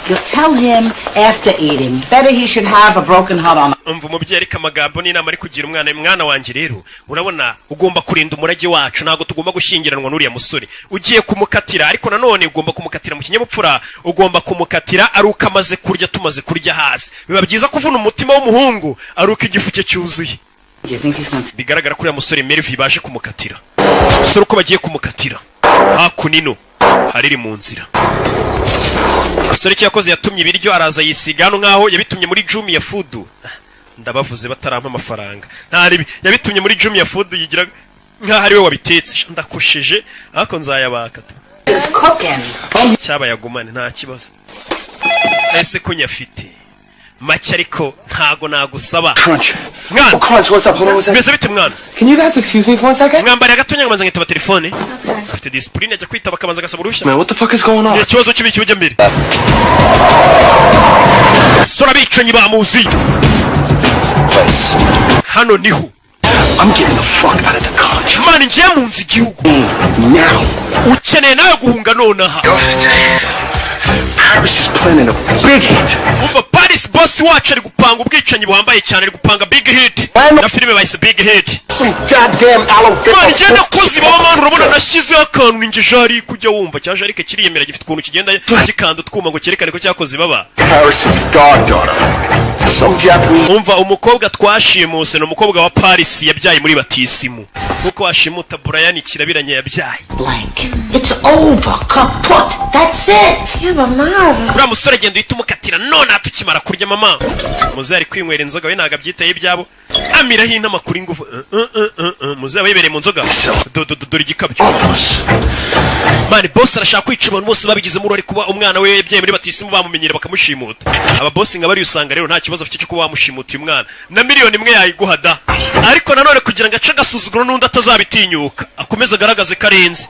You'll tell him after eating. Better he should have a broken heart on. Umva umubyeyi ariko amagambo ni inama ari kugira umwana wanjye rero urabona ugomba kurinda umurage wacu ntago tugomba gushyingiranwa n'uriya musore ugiye kumukatira ariko nanone ugomba kumukatira mu kinyabupfura ugomba kumukatira ari uko amaze kurya tumaze kurya hasi biba byiza kuvuna umutima w'umuhungu ari uko igifu cye cyuzuye bigaragara ko uriya musore Melvin baje kumukatira musore uko bagiye kumukatira hakunino hariri mu nzira musore cyakoze yatumye ibiryo araza yisiga hano nkaho yabitumye muri Jumia Food ndabavuze batarampa amafaranga ntari yabitumye muri Jumia Food yigira nkaho ari we wabitetse ndakosheje ariko nzayabaka cyaba yagumane nta kibazo ese ko nyafite make ariko ntago nagusaba mwana Crunch, what's up? Hold on one second. Beze bite mwana Can you guys excuse me for 1 second? mwambare agatonya ngamanza ngitaba telefone afite discipline ajya kwitaba kabanza gasaba urushya Man, what the fuck is going on? ikibazo kibi kibujya mbere sora bicanyi bamuzi hano niho I'm getting the fuck out of the country. Man, ngiye mu nzi igihugu Now. ukeneye nawe guhunga nonaha Paris is planning a big hit. umva Paris boss wacu ari gupanga ubwicanyi buhambaye cyane ari gupanga big hit na filime bayise big hit Some goddamn alligator. Man, ngenda kozi baba man urabona nashyizeho akantu ninjye jari kujya wumva cya jarike kiriyemera gifite ukuntu kigenda gikanda twuma ngo cyerekane ko cyakoze baba Paris is goddaughter. Some Japanese. umva umukobwa twashimuse no umukobwa wa Paris yabyaye muri batisimu kuko washimuta Brian Kirabiranya yabyaye Blank. It's over. Kaput. That's it. Yeah, Mama. uriya musore genda uhita umukatira none atukimara kurya mama muze ari kwinywera inzoga we ntago abyitaye ibyabo amiraho intama kuri ngufu muze aba yibereye mu nzoga dore igikabyo mani boss arashaka kwica abantu bose babigizemo uruhare kuba umwana we yabyaye muri batisimu bamumenyera bakamushimuta aba boss nga bari usanga rero nta kibazo afite cyo kuba bamushimuta uyu mwana na miliyoni imwe yayiguhada ariko nanone kugira ngo ace agasuzuguro n'undi atazabitinyuka akomeze agaragaze Karenze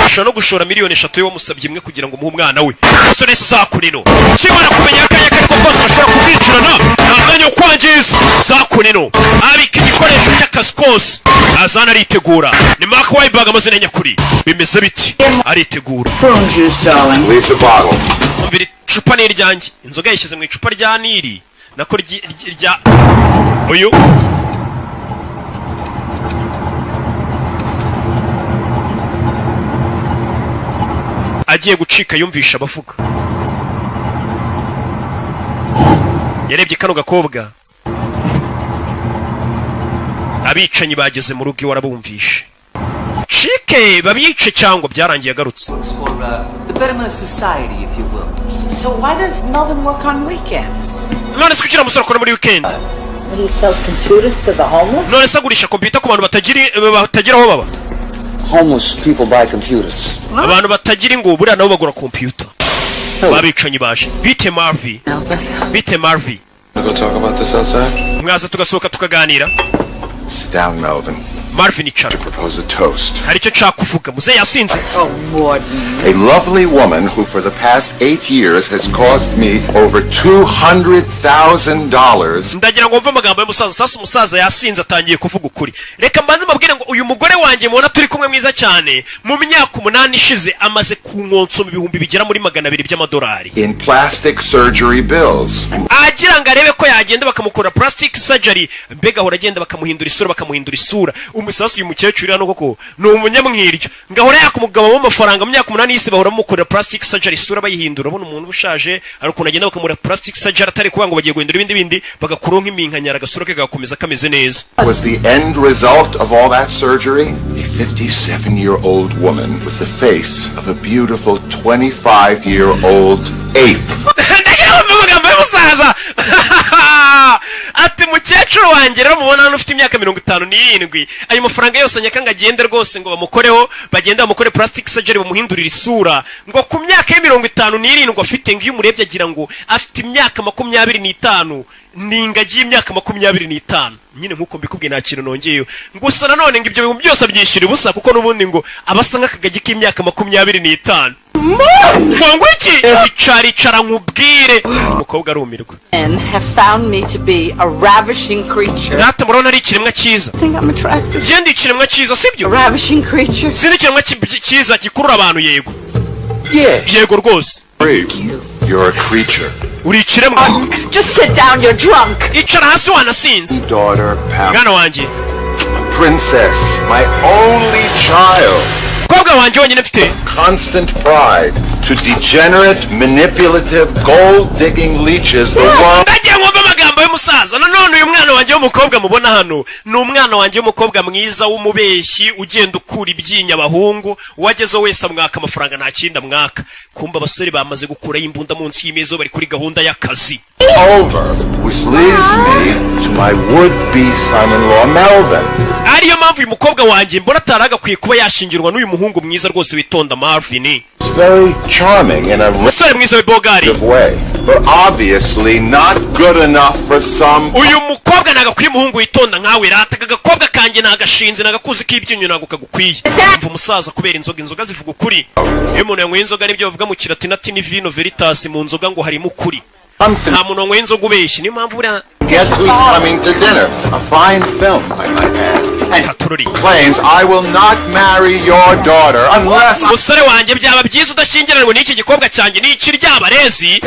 ashobora no gushora miliyoni 3 yo wamusabye imwe kugira ngo umuhe umwana we so nese zakunino kimara kumenya akanya kariko kose ashobora kubicirana ntamwanya wo kwangiza zakunino abika igikoresho cy'akazi kose azana aritegura ni Mark Wahlberg amazina nyakuri bimeze biti aritegura Prune juice, darling. Leave the bottle. umvira icupa ni iryanjye inzoga yishyize mu icupa rya Nili nako rya uyu agiye gucika yumvisha abavuga yarebye kano gakobwa abicanyi bageze mu rugo iwe arabumvishe cike babice cyangwa byarangiye agarutse The betterment of society, if you will. So why does Melvin work on weekends? none se kugira musoro akora muri weekend He sells computers to the homeless? none se agurisha computer ku bantu batagira aho baba Homeless people buy computers. abantu batagira ngo buriya nabo bagura computer babicanyi baje bite Marvi bite Marvi We'll go talk about this outside. mwaza tugasohoka tukaganira Sit down, Melvin. Marvin icara Propose a toast. hari icyo nshaka kuvuga muze yasinze A lovely woman who for the past 8 years has cost me over $200,000. ndagira ngo mve amagambo y'umusaza sasa umusaza yasinze atangiye kuvuga ukuri reka mbanze mbabwire ngo uyu mugore wanjye mubona turi kumwe mwiza cyane mu myaka 8 ishize amaze kunkonsoma ibihumbi bigera muri $200 by'amadolari In plastic surgery bills. agira ngo arebe ko yagenda bakamukora plastic surgery mbega ahora agenda bakamuhindura isura umusaza uyu mukecuru hano koko ni umunyamwiryo ngahora yakumugaba mu mafaranga mu myaka 8 yise bahora bamukorera plastic surgery isura bayihindura abona umuntu bushaje ariko nagenda bakamura plastic surgery atari kuba ngo bagiye guhindura ibindi bagakuronka iminkanyara gasura ke gakomeza kameze neza. Was the end result of all that surgery A 57-year-old woman with the face of a beautiful 25-year-old ape. ati mukecuru wanjye rero mubona hano ufite imyaka 57 ayo mafaranga yose anyakanga agende rwose ngo bamukoreho bagenda bamukore plastic surgery bamuhindurira isura ngo ku myaka ya 57 afite ngo iyo umurebye agira ngo afite imyaka 25 n'ingagi y'imyaka 25 nyine nkuko mbikubwiye nta kintu nongeyeyo gusa nanone ngo ibyo bintu byose abyishira ubusa kuko nubundi ngo abasa nk'akagagi k'imyaka 25 ngo iki icara nkubwire umukobwa arumirwa Men have found me to be a ravishing creature. Nata murona ari ikiremwa cyiza. I think I'm attractive. Jendi ikiremwa cyiza sibyo? A ravishing creature. Sindi ikiremwa cyiza gikurura abantu yego. Yes. Yego rwose. You're a creature. Uri ikiremwa. Just sit down, you're drunk. Icara hasi wanasinze. Daughter Pam. Mwana wanje. A princess, my only child. Kobwa wanje wonyine mfite. Constant pride to degenerate, manipulative, gold-digging leeches the world. Ndagiye ngomba amagambo y'umusaza. Nanone uyu mwana wanje w'umukobwa mubona hano, ni umwana wanje w'umukobwa mwiza w'umubeshyi ugenda ukura ibyinya abahungu, wageze wese amwaka amafaranga nta kindi amwaka. Kumba abasore bamaze gukura imbunda munsi y'imeza bari kuri gahunda y'akazi. Over, which leads me to my would-be son-in-law Melvin. Ariyo mpamvu uyu mukobwa wanjye mbona ataragakwiye kuba yashingirwa n'uyu muhungu mwiza rwose witonda Marvin. It's very charming in a way, but obviously not good enough for some. Uyu mukobwa nagakwiye umuhungu witonda nkawe rata agakobwa kanjye nagashinze nagakuzi k'ibyinyo nago kagukwiye. Mva umusaza kubera inzoga zivuga ukuri. Iyo umuntu yanyweye inzoga nibyo bavuga mu kilatini vino veritas mu nzoga ngo harimo ukuri. Nta muntu wanyweye inzoga ubeshye niyo mpamvu buriya. Guess who's coming to dinner? A fine film, I might add. And claims I will not marry your daughter unless. Musore wanjye byaba byiza udashyingiranwe n'iki gikobwa cyanjye n'iki ry'abarezi.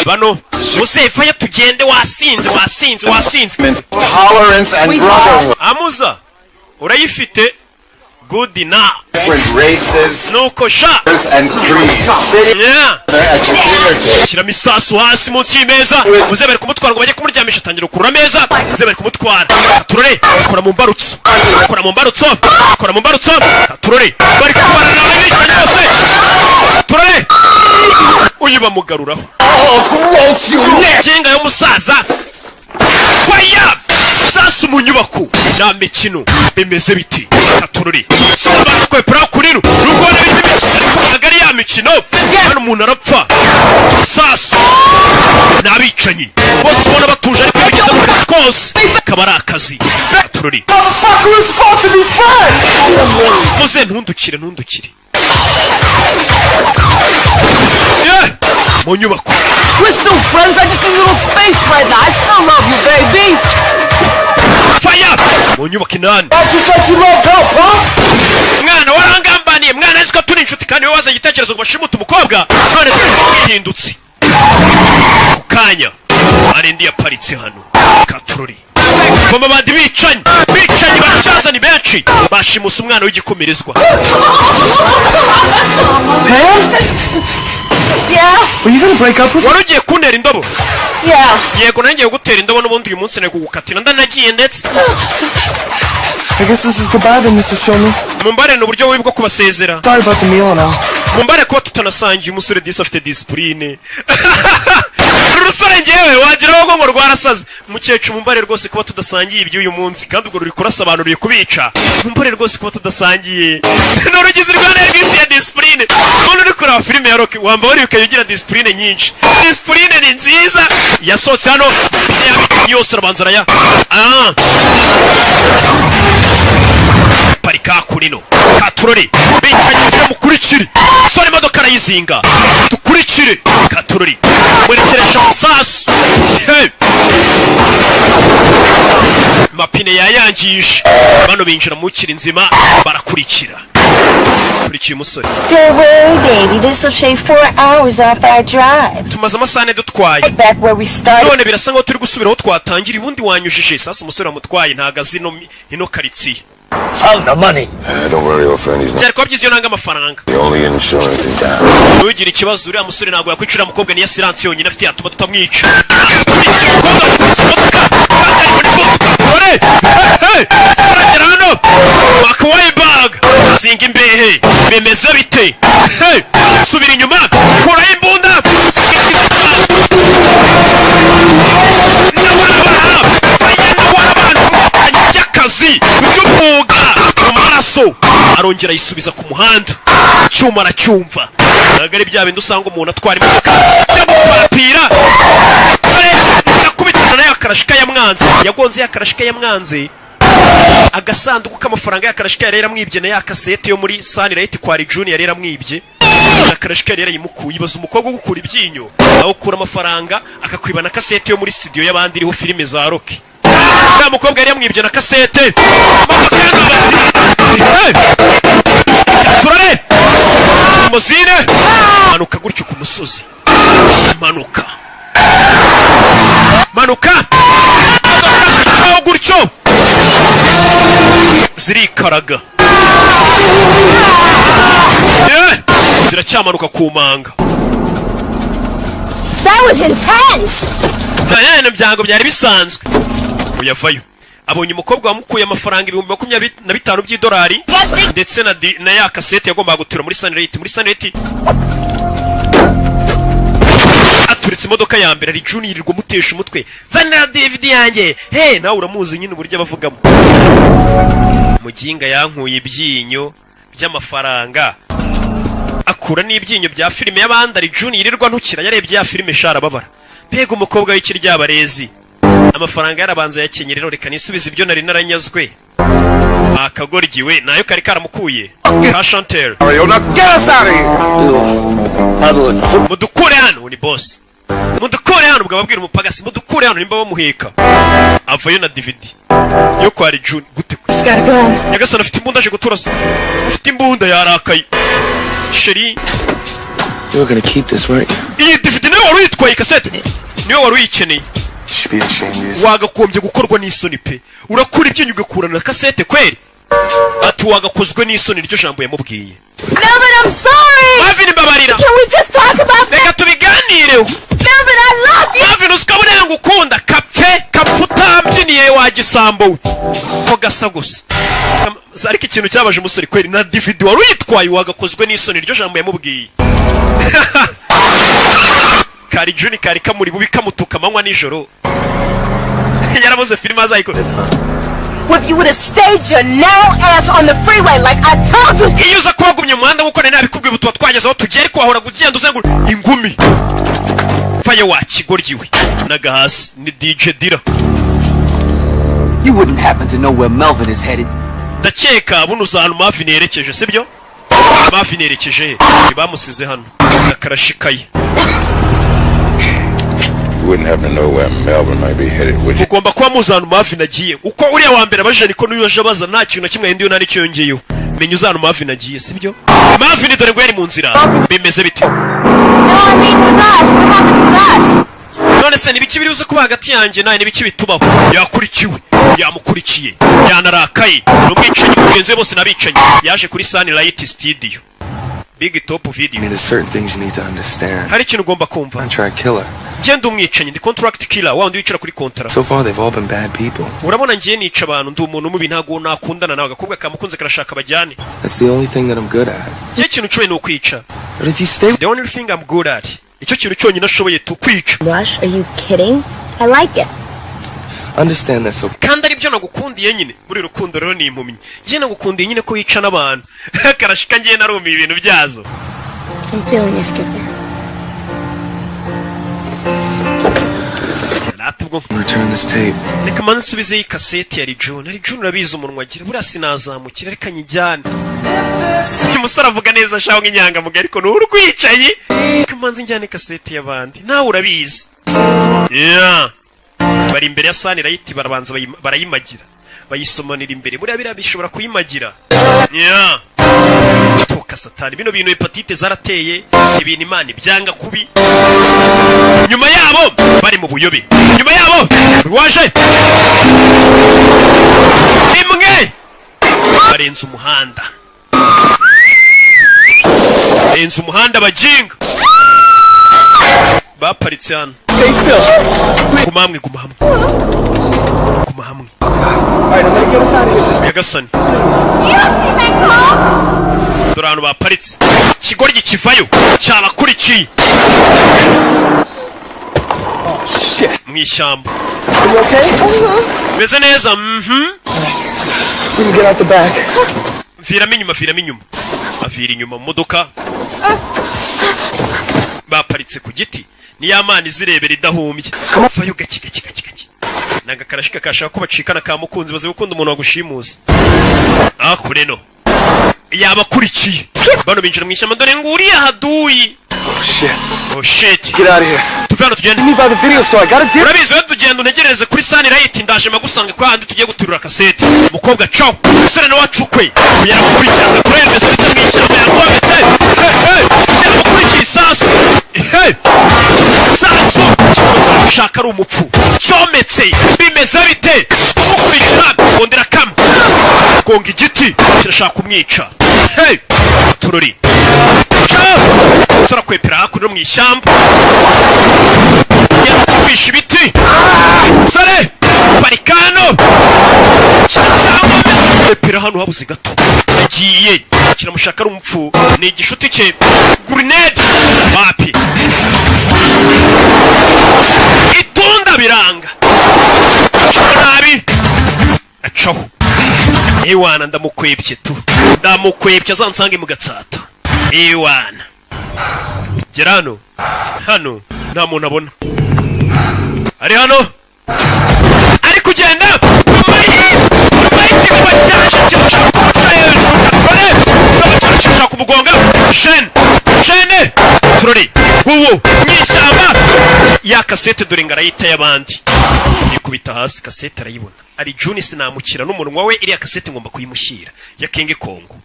Bano musefa ya tugende wasinze. Tolerance and brotherhood. Amuza urayifite. Good enough. Different races, nuko sha and creeds. Shira misasu hasi munsi y'imeza uze bari kumutwara ngo bajye kumuryamisha atangira kurura meza uze bari kumutwara turore kora mu mbarutso turore bari kubana nawe bicanye bose turore uyu bamugaruraho kinga y'umusaza fire sasu mu nyubako na mikino bimeze biti katururi bakwe pra kurino rugora biti agari ya mikino hano umuntu arapfa sasu nabicanyi bose ubona batuje ariko bigeze mu kose kabara akazi katururi muze ntundukire mu nyubako. We're still friends. I just need a little space right now. I still love you, baby. Fire! Mu nyubako inani. Mwana warangambaniye, mwana azi ko turi inshuti kandi waza igitekerezo ngo bashimuta umukobwa. None twihindutse. Kanya. Arendi yaparitse hano. Katururi. Mama bandi bicanye baracaza ni benshi. Bashimusa umwana w'igikomerezwa. Yeah. Were you gonna break up with me? Warugiye kuntera indobo? Yeah. Yego nangiye gutera indobo n'ubundi uyu munsi nari kugukatira ndanagiye ndetse. I guess this is goodbye then, Mrs. Showman. Mumbare n'uburyo bubi bwo kubasezera. Sorry about the meal now. Mumbare kuba tutanasangiye umusore disi afite discipline. Urusore ngewe wagira ngo rwarasaze. Mukecuru mumbare rwose kuba tudasangiye ibyo uyu munsi kandi ubwo ruri kurasa abantu ruri kubica. Mumbare rwose kuba tudasangiye. N'urugize rwa neza ya discipline. Umuntu uri kureba filime ya Rocky wamba wari ukayigira discipline nyinshi. Discipline ni nziza. Yasohotse hano yose rabanzara ya. Parika kurino. Katurori. Bicanye byo mukurikire. Sore imodoka arayizinga. Dukurikire. Katurori. Mwerekeresha musasu. Mapine yayangije. Bano binjira mu kiri nzima barakurikira. Kurikiye umusore. Don't worry, baby. This will shave 4 hours off our drive. Tumaze amasane dutwaye. Back where we started. None birasa ngo turi gusubiraho twatangira ubundi wanyujije. Sasa umusore amutwaye ntagazi ino karitsiye. Found the money. Don't worry, old friend. He's not. Cyari kwabyize yo nanga amafaranga. The only insurance in town. Ugira ikibazo uriya musore ntabwo yakwicira umukobwa niya silence yonyine afite yatuma tutamwica. Wakwaiba singa imbehe bemeze bite subira inyuma kuraho imbunda akazi by'umwuga mu maraso arongera ayisubiza ku muhanda cyuma aracyumva ntabwo ari bya bindi usanga umuntu atwara imodoka byo gupapira yakubitana nayo akarashika yamwanze yagonze yakarashika yamwanze agasanduku k'amafaranga yakarashika yari yaramwibye na yakasete yo muri Sunlight kwa Junior yari yaramwibye akarashika yari yarayimukuye ibaza umukobwa gukura ibyinyo aho ukura amafaranga akakwiba na kasete yo muri studio y'abandi iriho filime za Rocky ya mukobwa yari yamwibye na kasete turare muzire manuka gutyo ku musozi manuka aho gutyo zirikaraga ziracyamanuka ku manga. That was intense. Byango byari bisanzwe uyavayo abonye umukobwa wamukuye amafaranga 25,000 by'idolari ndetse na ya kasete yagombaga gutura muri Sunlight aturitse imodoka ya mbere ari Junior irwo mutesha umutwe zanira DVD yanjye nawe uramuzi nyine uburyo bavugamo muginga yankuye ibyinyo by'amafaranga akura n'ibyinyo bya filime y'abandi ari Junior irwa ntukira yarebye ya filime shara babara mbega umukobwa w'ikiryabarezi amafaranga yarabanza yakenye rero reka nisubiza ibyo nari naranyazwe akagorgiwe nayo kari karamukuye ka Chantel mudukure hano ni boss mudukure hano ubwo babwira umupagasi mudukure hano nimba bamuheka avayo na DVD yo kwa June gute nyagasana afite imbunda aje guturasa afite imbunda yarakaye sheri You're gonna keep this, right? iyi DVD nawe wari uyitwaye kasete niyo wari uyikeneye wagakombye gukorwa n'isoni pe urakura ibyinyo ugakurana na kasete kweri ati wagakozwe n'isoni ryo jambo yamubwiye Melvin, I'm sorry. Melvin babarira. Can we just talk about that? Reka tubiganireho. Melvin, I love you. Melvin usikabone ngukunda kapfuta byiniye wa gisambo ko gasa gusa ariko ikintu cyabaje umusore kweri na DVD wari uyitwaye wagakozwe n'isoni ryo jambo yamubwiye Kari Juni kari kamuri bubi kamutuka manywa nijoro yaramuze filime azayikora If you would have stayed your narrow ass on the freeway like I told you to. Iyo uza kubagumye umuhanda guko nabikubwiye butuba twagezeho tugere ko ahora gugenda uzengura ingumi faye wakigorgiwe nagahasi ni DJ Dira. You wouldn't happen to know where Melvin is headed. Ndakeka buno uzanu Marvin yerekeje sibyo? Marvin yerekeje bamusize hano akarashikaye. You wouldn't happen to know where Melvin might be headed, would you? Ugomba kuba muzanu Marvin agiye. Uko uriya wa mbere abaje niko n'uyo abaza nta kintu na kimwe ndiyo nari cyongeyeyo. Menye uzanu Marvin agiye sibyo? Marvin dore ngo yari mu nzira. Bimeze bite? No, I mean with us. What happens with us? None se nibiki biri uze kuba hagati yanjye naye nibiki bitubaho? Yakurikiwe, yamukurikiye, yanarakaye. N'umwicanyi mugenzi bose nabicanye. Yaje kuri Sunlight Studio. Big top video. I mean, there's certain things you need to understand. Hari ikintu ugomba kumva. Contract killer. Genda umwicanyi ndi contract killer wa ndi wicara kuri contract. So far they've all been bad people. Urabona ngiye nica abantu ndi umuntu mubi ntago nakundana nawe gakobwa kamukunze karashaka bajyane. That's the only thing that I'm good at. Cyo kintu cyo ni ukwica. But if you stay the only thing I'm good at. Icyo kintu cyonyine ashoboye tukwica. Rush, are you kidding? I like it. Understand that so. Kandi ari byo nagukundiye nyine muri rukundo rero ni impumyi. Ngiye nagukundiye nyine ko wica n'abantu. Karashika ngiye narumi ibintu byazo. I'm feeling you, Skipper. Return this tape. Reka manze subize iyi kasete ya John. Ari John urabiza umunwa agira buriya sinazamukira reka nyijyane. Umusore avuga neza shaho nk'inyanga muga ariko n'urwicaye. Reka manze njyane kasete y'abandi. Nawe urabizi. Yeah. Bari imbere ya Sunlight barabanza barayimagira. Bayisomanira imbere buriya bira bishobora kuyimagira. Yeah. Toka satani bino bintu hepatite zarateye ibintu imana byanga kubi. Nyuma yabo bari mu buyobe. Nyuma yabo waje. Imwe. Barenze umuhanda. Barenze umuhanda bajinga. Baparitse hano. Stay still. Guma hamwe. Guma hamwe. Alright, I'm gonna get us out of here. Just Yagasani. You don't see that car? abantu baparitse ikigoryi kivayo cyabakurikiye mu ishyamba meze neza viramo inyuma avira inyuma mu modoka baparitse ku giti niya mana izirebera idahumbye vayo gake nanga karashika kashaka ko bacikana ka mukunzi baze gukunda umuntu wagushimuza akureno yabakurikiye bano binjira mu ishyamba dore nguriya haduyi oh shit get out of here tuvana tugende me by the video store I got a deal urabizi tugenda unegereze kuri Sunlight ndaje magusanga kwa handi tugiye guturura kasete mukobwa ciao sere no wacukwe yaramukurikirana kurembe sete mu ishyamba yakobetse yaramukurikira sasu sasu shaka ari umupfu cyometse bimeze bite umukurikira bondera kam gonga igiti kirashaka kumwica turori sora kwepera hakuno mu ishyamba yakwisha ibiti sare parikano kwepera hano habuze gato yagiye kiramushaka ari umupfu ni igishuti cye grenade wapi itunda biranga nabi acaho ewana ndamukwebye azansange mu gatsata ewana gera hano nta muntu abona ari hano ari kugenda nyuma y'ikigoma cyaje kirashaka hejuru kumugonga shene turori guwo mw'ishyamba ya kasete dore ngarayita y'abandi yikubita hasi kasete arayibona ari Juni sinamukira n'umunwa we iriya kasete ngomba kuyimushyira ya Kenge Kongo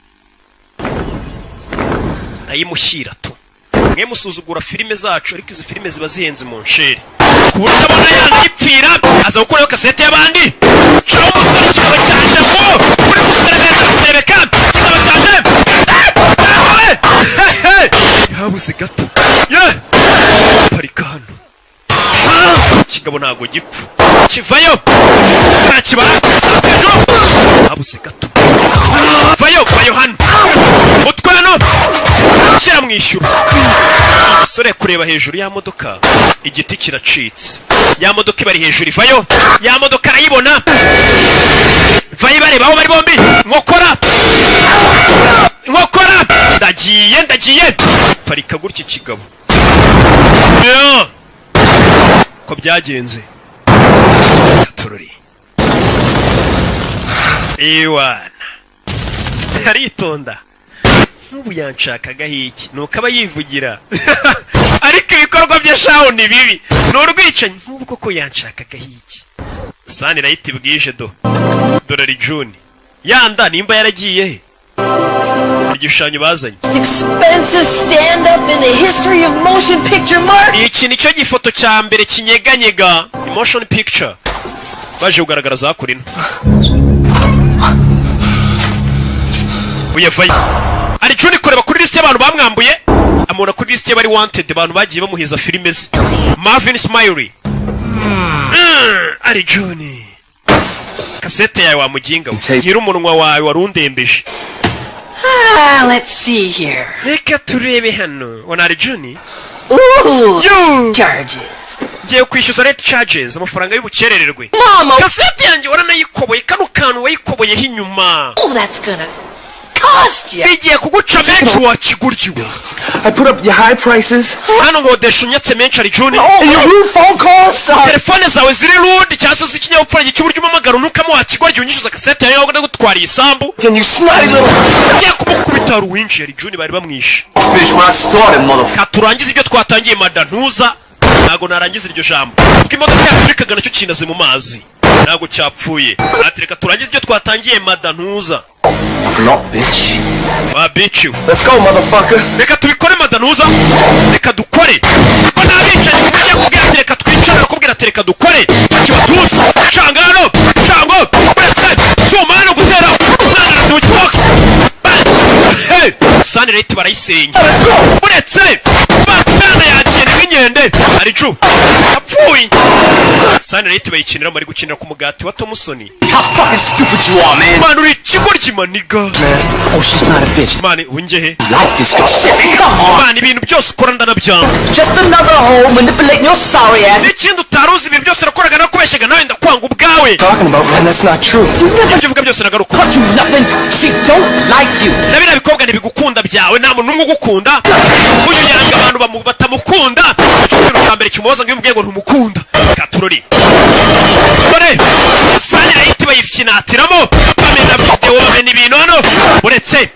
ayimushyira tu mwe musuzugura filime zacu ariko izi filime ziba zihenze mu nshere kuburyo abona yandipfira aza gukora kasete y'abandi cyo umusore kigabo cyane ngo uri kuserebeka kigabo cyane habuze gato parika hano kigabo ntago gipfu kivayo nakibara habuze gato vayo hano mutwe hano kiramwishyura umusore kureba hejuru ya modoka igiti kiracitse ya modoka ibari hejuru ivayo ya modoka arayibona vayo bareba aho bari bombi nkokora ndagiye parika gutya kigabo ko byagenze turori ewana aritonda n'ubu yanshakaga hiki nuko aba yivugira ariko ibikorwa bye shaho ni bibi ni urwicanyi nk'ubwo ko yanshakaga hiki Sunlight bwije dorari June yanda nimba yaragiye he igishushanyo bazanye expensive stand up in the history of motion picture mark iki nicyo gifoto cya mbere kinyeganyega motion picture baje kugaragara kurino uyevayo ari Juni kureba kuri list y'abantu bamwambuye amubona kuri list y'abari wanted abantu bagiye bamuhiza filime ze Marvin Smiley ari Juni kasete yawe wamuginga gira umunwa wawe warundembeje let's see here reka turebe hano wana ari Juni charges ngiye kwishyuza rate charges amafaranga y'ubukerererwe mama kasete yanjye waranayikoboye kano kantu wayikoboyeho inyuma that's gonna cost you bigiye kuguca menshi wakiguryiwe I put up your high prices hano ngodesha unyatse menshi ari Juni and your rude phone calls telefone zawe ziri rude cyangwa se ikinyabupfura cy'uburyo umamagara nukamo wakigoryi unyishyuza kasete yawe ngo ndagutwara isambu can you snotty little ngiye kumukubita ruwinshi ari Juni bari bamwishe finish when I started motherfucker katurangiza ibyo twatangiye madantuza ntago narangiza iryo jambo kuko imodoka yaturikaga nacyo kinaze mu mazi ntago cyapfuye atereka turangiza ibyo twatangiye madantuza block bitch bitch let's go motherfucker reka tubikore madantuza reka dukore kuko nabicaye mugiye kubwira reka twicare kubwira reka dukore kibatutsi cangano cango uretse cyumano gutera umwana mu box Sunlight barayisenya uretse bana yagiye n'inkende ari Ju apfuye Sunlight bayikinira bari gukinira ku mugati wa Thompson. How fucking stupid you are, man. Man, uri ikigoryi maniga. Man, oh, she's not a bitch. Man, unjehe. Like this girl. Shit, come on. Man, ibintu byose ukora ndanabyanga. Just another hoe manipulating your sorry ass. N'ikindi utaruzi ibintu byose nakoraga nakubeshyaga nawe ndakwanga ubwawe. Talking about, man, that's not true. Ibyo uvuga byose nagaruka. Cut you nothing. She don't like you. Nabina bikobwa ntibigukunda byawe nta muntu umwe ugukunda. Uyu yanga abantu batamukunda. Ikintu cyambere kimubaza ngo yumubwiye ngo ntumukunda. Katurori. Kore. Sunlight bayifinatiramo. Bamena video bamena ibintu hano. Uretse.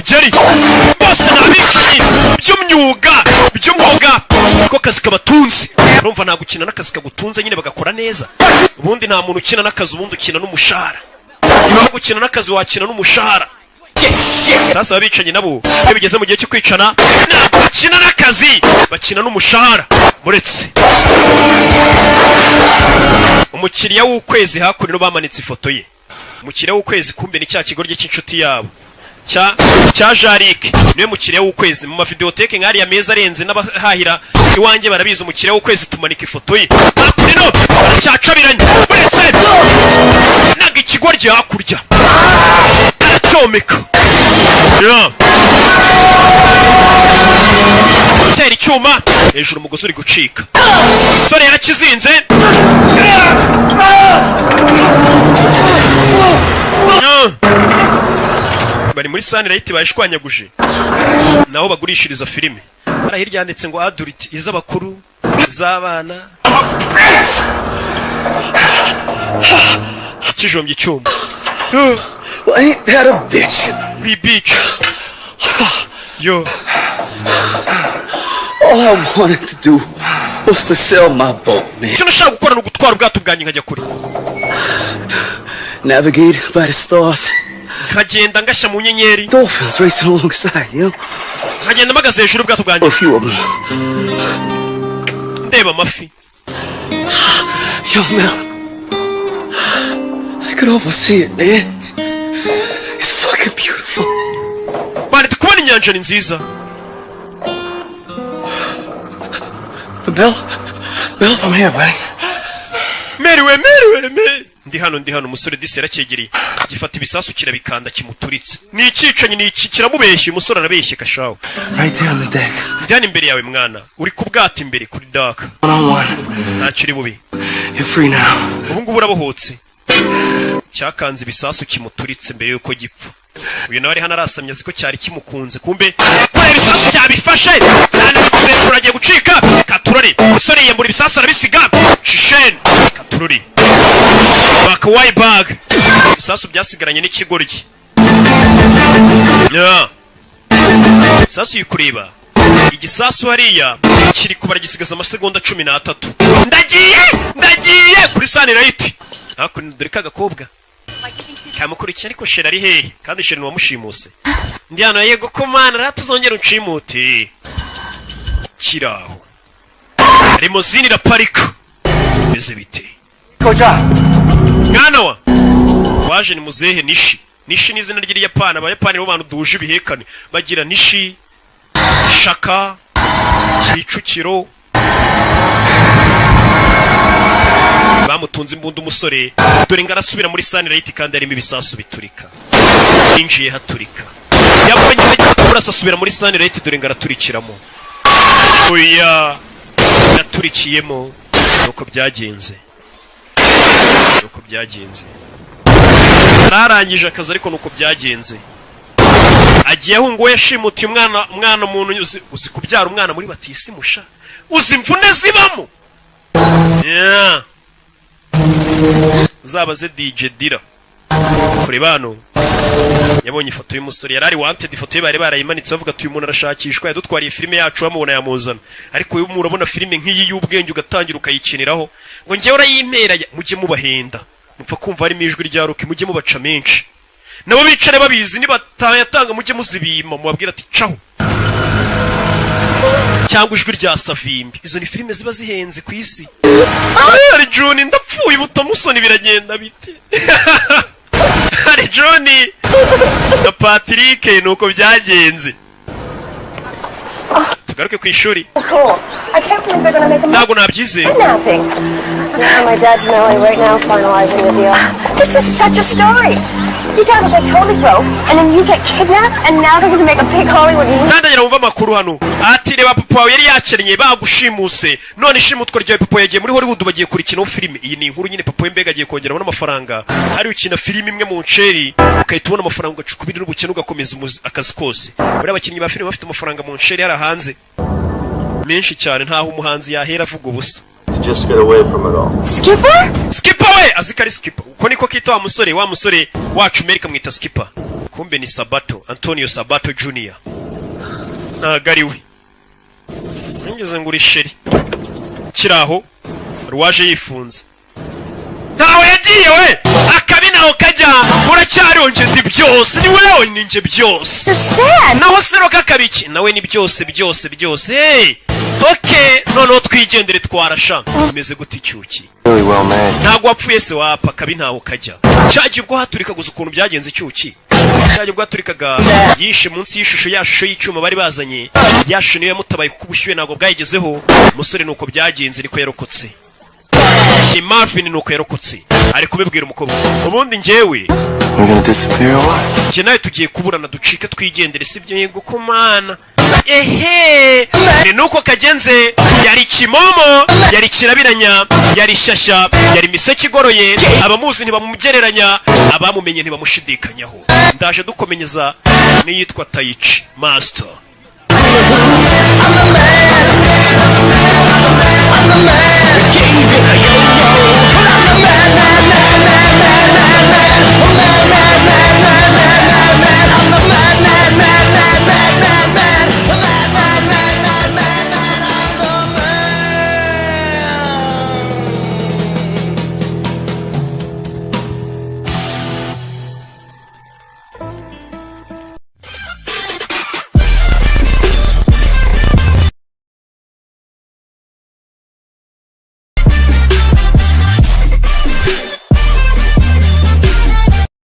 Jerry. Bose nabikiye by'umwuga, by'umwuga. Ko kazi kabatunze. Urumva nta gukina n'akazi kagutunze nyine bagakora neza. Ubundi nta muntu ukina n'akazi ubundi ukina n'umushahara. Niba gukina n'akazi wakina n'umushahara. Sasa babicanye nabo iyo bigeze mu gihe cyo kwicana ntabwo bakina n'akazi bakina n'umushahara. Muretse umukiriya w'ukwezi hakurino bamanitse ifoto ye. Umukiriya w'ukwezi kumbe ni cya kigoryi cy'inshuti yabo cya Jarike niwe mukiriya w'ukwezi. Mu mavideoteke nk'ari ya meza arenze n'abahahira iwanjye barabizi umukiriya w'ukwezi tumanika ifoto ye. Hakurino cyacabiranye. Muretse naga ikigoryi hakurya aracyomeka. Tera icyuma hejuru umugozi uri gucika. Sore yarakizinze. Bari muri Sunlight bayishwanyaguje. Naho bagurishiriza filime. Bara hirya yanditse ngo adult iz'abakuru iz'abana. Kijombye icyuma. Well, ain't that a bitch? We bitch. Yo. All I wanted to do was to sell my boat, man. Icyo nashaka gukora ni ugutwara ubwato bwanjye nkajya kure. Navigate by the stars. Nkagenda ngashya mu nyenyeri. Dolphins racing alongside, you know. Nkagenda mpagaze hejuru ubwato bwanjye. A few of them. Ndeba amafi. Yo, man. I could almost see it, man. It's fucking beautiful. Bari tukubona inyanja ni nziza. Bill, I'm here, buddy. Meriwe. Ndi hano umusore disi yarakyegereye. Gifata ibisasu kirabikanda kimuturitse. Ni icicanye ni iki kiramubeshye umusore arabeshye kashaho. Right there on the deck. Ndani imbere yawe mwana. Uri kubwata imbere kuri dock. Ntacyo uri bubi. You're free now. Ubu ngubu urabohotse. Cyakanze ibisasu kimuturitse mbere yuko gipfa. Uyu nawe ari hano arasamye aziko cyari kimukunze kumbe kore ibisasu cyabifashe cyane kuzekura agiye gucika. Katurori umusore yiyambura ibisasu arabisiga. Shishen Katurori baka way bag ibisasu byasigaranye n'ikigoryi. Ibisasu yikureba igisasu hariya kiri kubara gisigaza amasegonda 13. Ndagiye kuri Sunlight. Hakuno dore kagakobwa kamukurikiye ariko shera ari hehe kandi shera ni wamushimuse. Ndi hano yego ko mana ratuzongera uncimute. Kiraho limousine iraparika. Beze bite Koja mwana wa waje ni muzehe Nishi ni izina ry'Iyapana. Abayapani bo bantu duje ibihekane bagira Nishi Shaka Kicukiro. Bamutunze imbunda umusore dore ngarasubira muri Sunlight kandi arimo ibisasu biturika. Injiye haturika. Yabonye burasa asubira muri Sunlight dore ngaraturikiramo. Oya yaturikiyemo nuko byagenze. Ararangije akazi ariko nuko byagenze. Agiye ahungu yashimutiye umwana umuntu uzi kubyara umwana muri batisi musha. Uzi imvune zibamo. Yeah. Zabaze DJ Dira. Kuri bano yabonye ifoto y'umusore yarari wanted. Ifoto ye bari barayimanitse bavuga ati uyu muntu arashakishwa yadutwariye filime yacu bamubona yamuzana. Ariko uyu muntu urabona filime nk'iyi y'ubwenge ugatangira ukayikiniraho ngo ngewe urayimera mujye mubahenda mupfa kumva harimo ijwi rya Rocky mujye mubaca menshi nabo bicare babizi nibatayatanga mujye muzibima mubabwira ati caho cyangwa ijwi rya Savimbi. Izo ni filime ziba zihenze ku isi. Ari Juni ndapfuye butamusoni biragenda bite. Ari Juni na Patrick nuko byagenze. tugaruke ku ishuri. Cool. I can't believe they're gonna make a Ntabwo nabyizeye. kidnapping. My dad's in LA right now finalizing the deal. This is such a story. Your dad was like totally broke, and then you get kidnapped, and now they're gonna make a big Hollywood movie. Sandagira wumva amakuru hano. Ati reba papa wawe yari yakennye bagushimuse. None ishimutwa rya papa yagiye muri Hollywood bagiye kurikina filime. Iyi ni inkuru nyine papa wembega agiye kongeraho n'amafaranga. Hari ukina filime imwe mu nceri, ukahita ubona amafaranga ugacukubira n'ubukene ugakomeza akazi kose. Bari abakinnyi ba filime bafite amafaranga mu nceri yari hanze. Menshi cyane ntaho umuhanzi yahera avuga ubusa. Just get away from it all. Skipper? Skipper we azikari Skipper. Uko niko kita wa musore wacu America mwita Skipper. Kumbe ni Sabato, Antonio Sabato Jr. Nagari we. Ngeze nguri sheri. Kiraho ruwaje yifunze. Ntawe yagiye we. Akabi naho kajya uracyaronje ndi byose ni wewe ninje byose. Naho sero kakabiki nawe ni byose. Hey. Okay, none twigendere twarasha. Bimeze gute icyuki? Really well made. Ntago wapfuye se wapa kabi ntaho kajya. Cyaje ubwo haturika guza ukuntu byagenze icyuki. Cyaje ubwo haturikaga yishe munsi y'ishusho yashusho y'icyuma bari bazanye. Yashusho niyo yamutabaye kuko ubushyuhe ntago bwayigezeho. Musore nuko byagenze niko yarokotse. Ni Marvin nuko yarokotse. Ari kubibwira umukobwa. Ubundi njyewe We're gonna disappear or what? Je nawe tugiye kuburana ducike twigendere sibyo yego kumana. Ehe, ni nuko kagenze yari kimomo, yari kirabiranya, yari shasha, yari miseke igoroye, abamuzi ntibamumugereranya, abamumenye ntibamushidikanyaho. Ndaje dukomenyeza niyitwa Taichi Master. I'm the man.